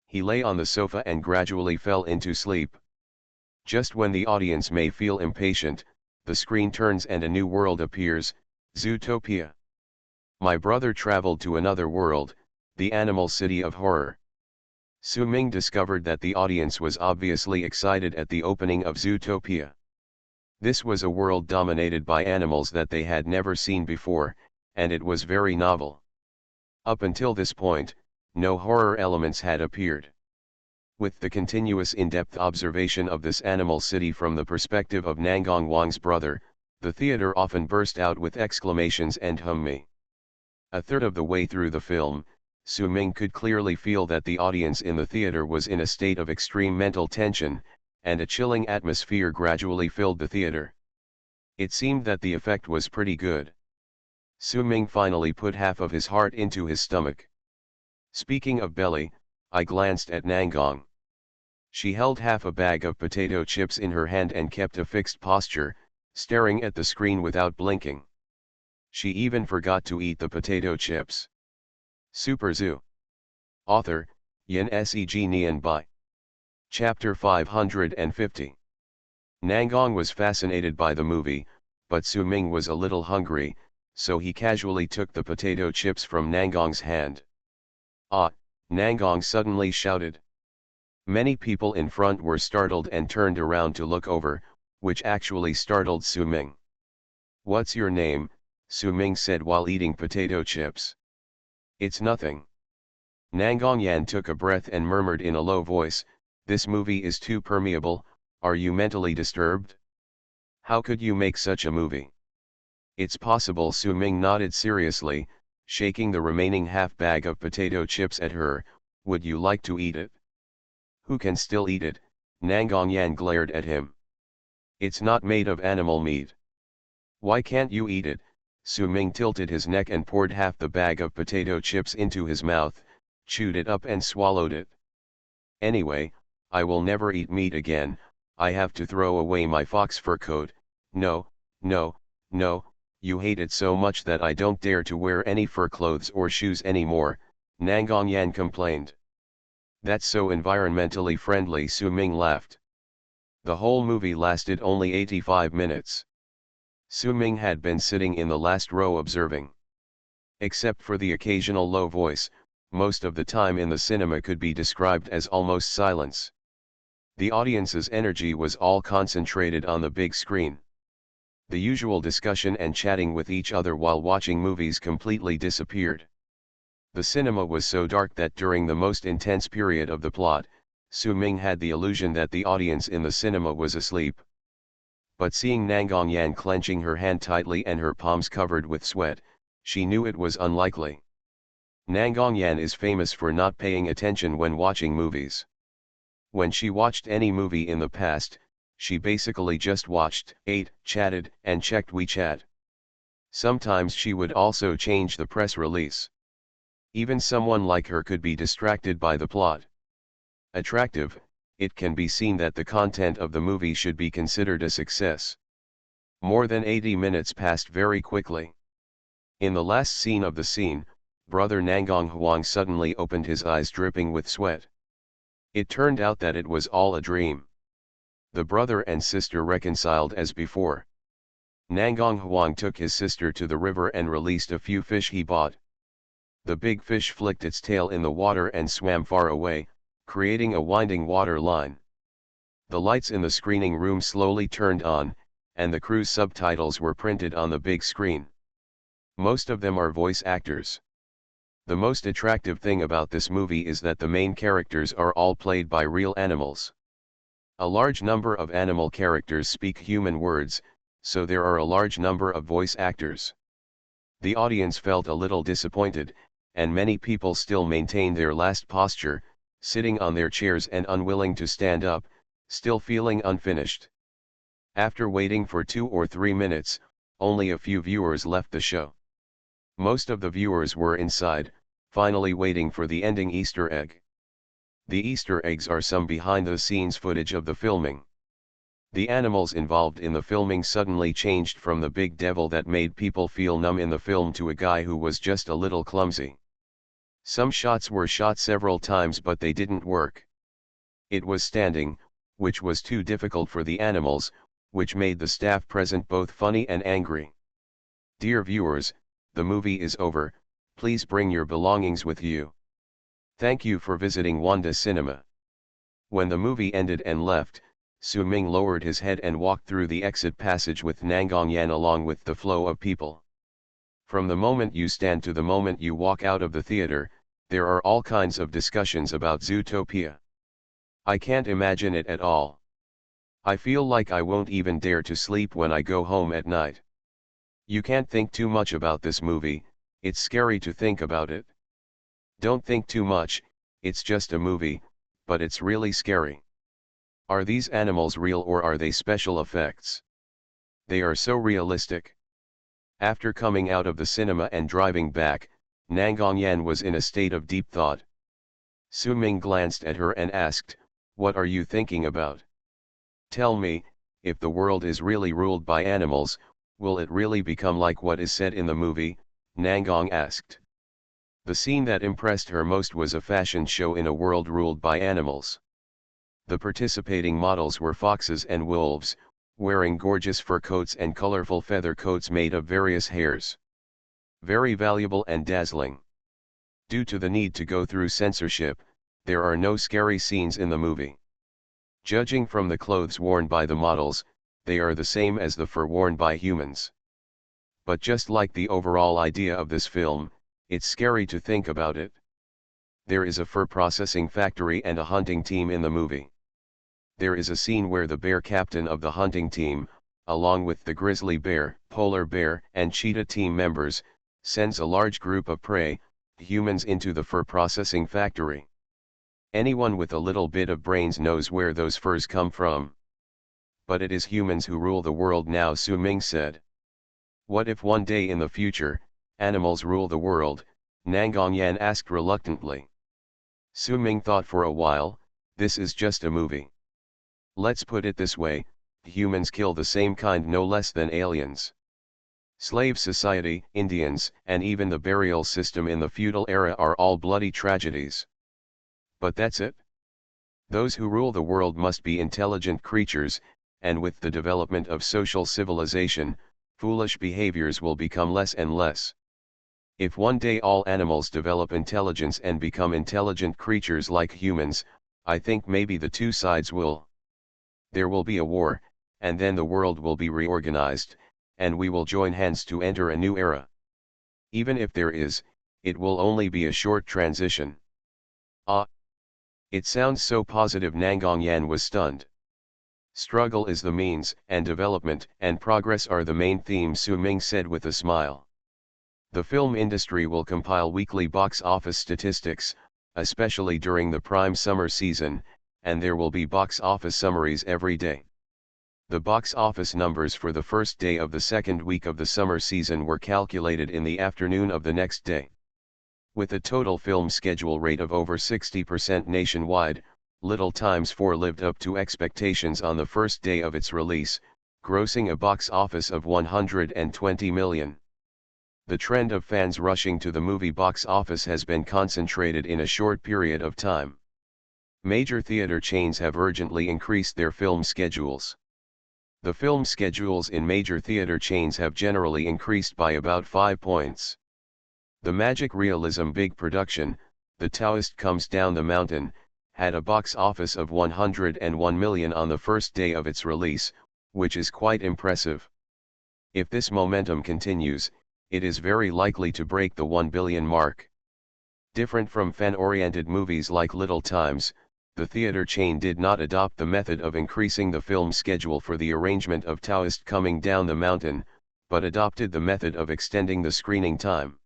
Speaker 1: He lay on the sofa and gradually fell into sleep. Just when the audience may feel impatient, the screen turns and a new world appears, Zootopia. My brother traveled to another world, the animal city of horror. Su Ming discovered that the audience was obviously excited at the opening of Zootopia. This was a world dominated by animals that they had never seen before, and it was very novel. Up until this point, no horror elements had appeared. With the continuous in-depth observation of this animal city from the perspective of Nangong Wang's brother, the theater often burst out with exclamations and hum-me. A third of the way through the film, Su Ming could clearly feel that the audience in the theater was in a state of extreme mental tension, and a chilling atmosphere gradually filled the theater. It seemed that the effect was pretty good. Su Ming finally put half of his heart into his stomach. Speaking of belly, I glanced at Nangong. She held half a bag of potato chips in her hand and kept a fixed posture, staring at the screen without blinking. She even forgot to eat the potato chips. Super Zoo. Author, Yin Seg Nian Bai. Chapter 550. Nangong was fascinated by the movie, but Su Ming was a little hungry, so he casually took the potato chips from Nangong's hand. Ah! Nangong suddenly shouted. Many people in front were startled and turned around to look over, which actually startled Su Ming. What's your name? Su Ming said while eating potato chips. It's nothing. Nangong Yan took a breath and murmured in a low voice, this movie is too permeable, are you mentally disturbed? How could you make such a movie? It's possible. Su Ming nodded seriously, shaking the remaining half bag of potato chips at her, would you like to eat it? Who can still eat it? Nangong Yan glared at him. It's not made of animal meat. Why can't you eat it? Su Ming tilted his neck and poured half the bag of potato chips into his mouth, chewed it up and swallowed it. Anyway, I will never eat meat again, I have to throw away my fox fur coat, no, no, no, you hate it so much that I don't dare to wear any fur clothes or shoes anymore, Nangong Yan complained. That's so environmentally friendly, Su Ming laughed. The whole movie lasted only 85 minutes. Su Ming had been sitting in the last row observing. Except for the occasional low voice, most of the time in the cinema could be described as almost silence. The audience's energy was all concentrated on the big screen. The usual discussion and chatting with each other while watching movies completely disappeared. The cinema was so dark that during the most intense period of the plot, Su Ming had the illusion that the audience in the cinema was asleep. But seeing Nangong Yan clenching her hand tightly and her palms covered with sweat, she knew it was unlikely. Nangong Yan is famous for not paying attention when watching movies. When she watched any movie in the past, she basically just watched, ate, chatted, and checked WeChat. Sometimes she would also change the press release. Even someone like her could be distracted by the plot. Attractive, it can be seen that the content of the movie should be considered a success. More than 80 minutes passed very quickly. In the last scene of the scene, brother Nangong Huang suddenly opened his eyes dripping with sweat. It turned out that it was all a dream. The brother and sister reconciled as before. Nangong Huang took his sister to the river and released a few fish he bought. The big fish flicked its tail in the water and swam far away, creating a winding water line. The lights in the screening room slowly turned on, and the crew's subtitles were printed on the big screen. Most of them are voice actors. The most attractive thing about this movie is that the main characters are all played by real animals. A large number of animal characters speak human words, so there are a large number of voice actors. The audience felt a little disappointed, and many people still maintain their last posture, sitting on their chairs and unwilling to stand up, still feeling unfinished. After waiting for 2 or 3 minutes, only a few viewers left the show. Most of the viewers were inside, finally waiting for the ending Easter egg. The Easter eggs are some behind-the-scenes footage of the filming. The animals involved in the filming suddenly changed from the big devil that made people feel numb in the film to a guy who was just a little clumsy. Some shots were shot several times but they didn't work. It was standing, which was too difficult for the animals, which made the staff present both funny and angry. Dear viewers, the movie is over, please bring your belongings with you. Thank you for visiting Wanda Cinema. When the movie ended and left, Su Ming lowered his head and walked through the exit passage with Nangong Yan along with the flow of people. From the moment you stand to the moment you walk out of the theater, there are all kinds of discussions about Zootopia. I can't imagine it at all. I feel like I won't even dare to sleep when I go home at night. You can't think too much about this movie, it's scary to think about it. Don't think too much, it's just a movie, but it's really scary. Are these animals real or are they special effects? They are so realistic. After coming out of the cinema and driving back, Nangong Yan was in a state of deep thought. Su Ming glanced at her and asked, "What are you thinking about? Tell me, if the world is really ruled by animals, will it really become like what is said in the movie?" Nangong asked. The scene that impressed her most was a fashion show in a world ruled by animals. The participating models were foxes and wolves, wearing gorgeous fur coats and colorful feather coats made of various hairs. Very valuable and dazzling. Due to the need to go through censorship, there are no scary scenes in the movie. Judging from the clothes worn by the models, they are the same as the fur worn by humans. But just like the overall idea of this film, it's scary to think about it. There is a fur processing factory and a hunting team in the movie. There is a scene where the bear captain of the hunting team, along with the grizzly bear, polar bear, and cheetah team members, sends a large group of prey, humans into the fur processing factory. Anyone with a little bit of brains knows where those furs come from. But it is humans who rule the world now, Su Ming said. What if one day in the future, animals rule the world? Nangong Yan asked reluctantly. Su Ming thought for a while, this is just a movie. Let's put it this way, humans kill the same kind no less than aliens. Slave society, Indians, and even the burial system in the feudal era are all bloody tragedies. But that's it. Those who rule the world must be intelligent creatures, and with the development of social civilization, foolish behaviors will become less and less. If one day all animals develop intelligence and become intelligent creatures like humans, I think maybe the two sides will. There will be a war, and then the world will be reorganized, and we will join hands to enter a new era. Even if there is, it will only be a short transition. Ah! It sounds so positive. Nangong Yan was stunned. Struggle is the means, and development and progress are the main themes, Su Ming said with a smile. The film industry will compile weekly box office statistics, especially during the prime summer season, and there will be box office summaries every day. The box office numbers for the first day of the second week of the summer season were calculated in the afternoon of the next day. With a total film schedule rate of over 60% nationwide, Little Times 4 lived up to expectations on the first day of its release, grossing a box office of $120 million. The trend of fans rushing to the movie box office has been concentrated in a short period of time. Major theater chains have urgently increased their film schedules. The film schedules in major theater chains have generally increased by about 5 points. The magic realism big production, The Taoist Comes Down the Mountain, had a box office of $101 million on the first day of its release, which is quite impressive. If this momentum continues, it is very likely to break the $1 billion mark. Different from fan-oriented movies like Little Times, the theater chain did not adopt the method of increasing the film schedule for the arrangement of Taoist Coming Down the Mountain, but adopted the method of extending the screening time.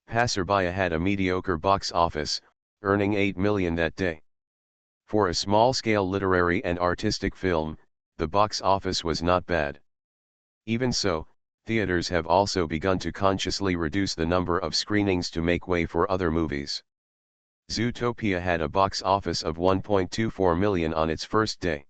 Speaker 1: Passerbaya had a mediocre box office, earning $8 million that day. For a small-scale literary and artistic film, the box office was not bad. Even so, theaters have also begun to consciously reduce the number of screenings to make way for other movies. Zootopia had a box office of $1.24 million on its first day.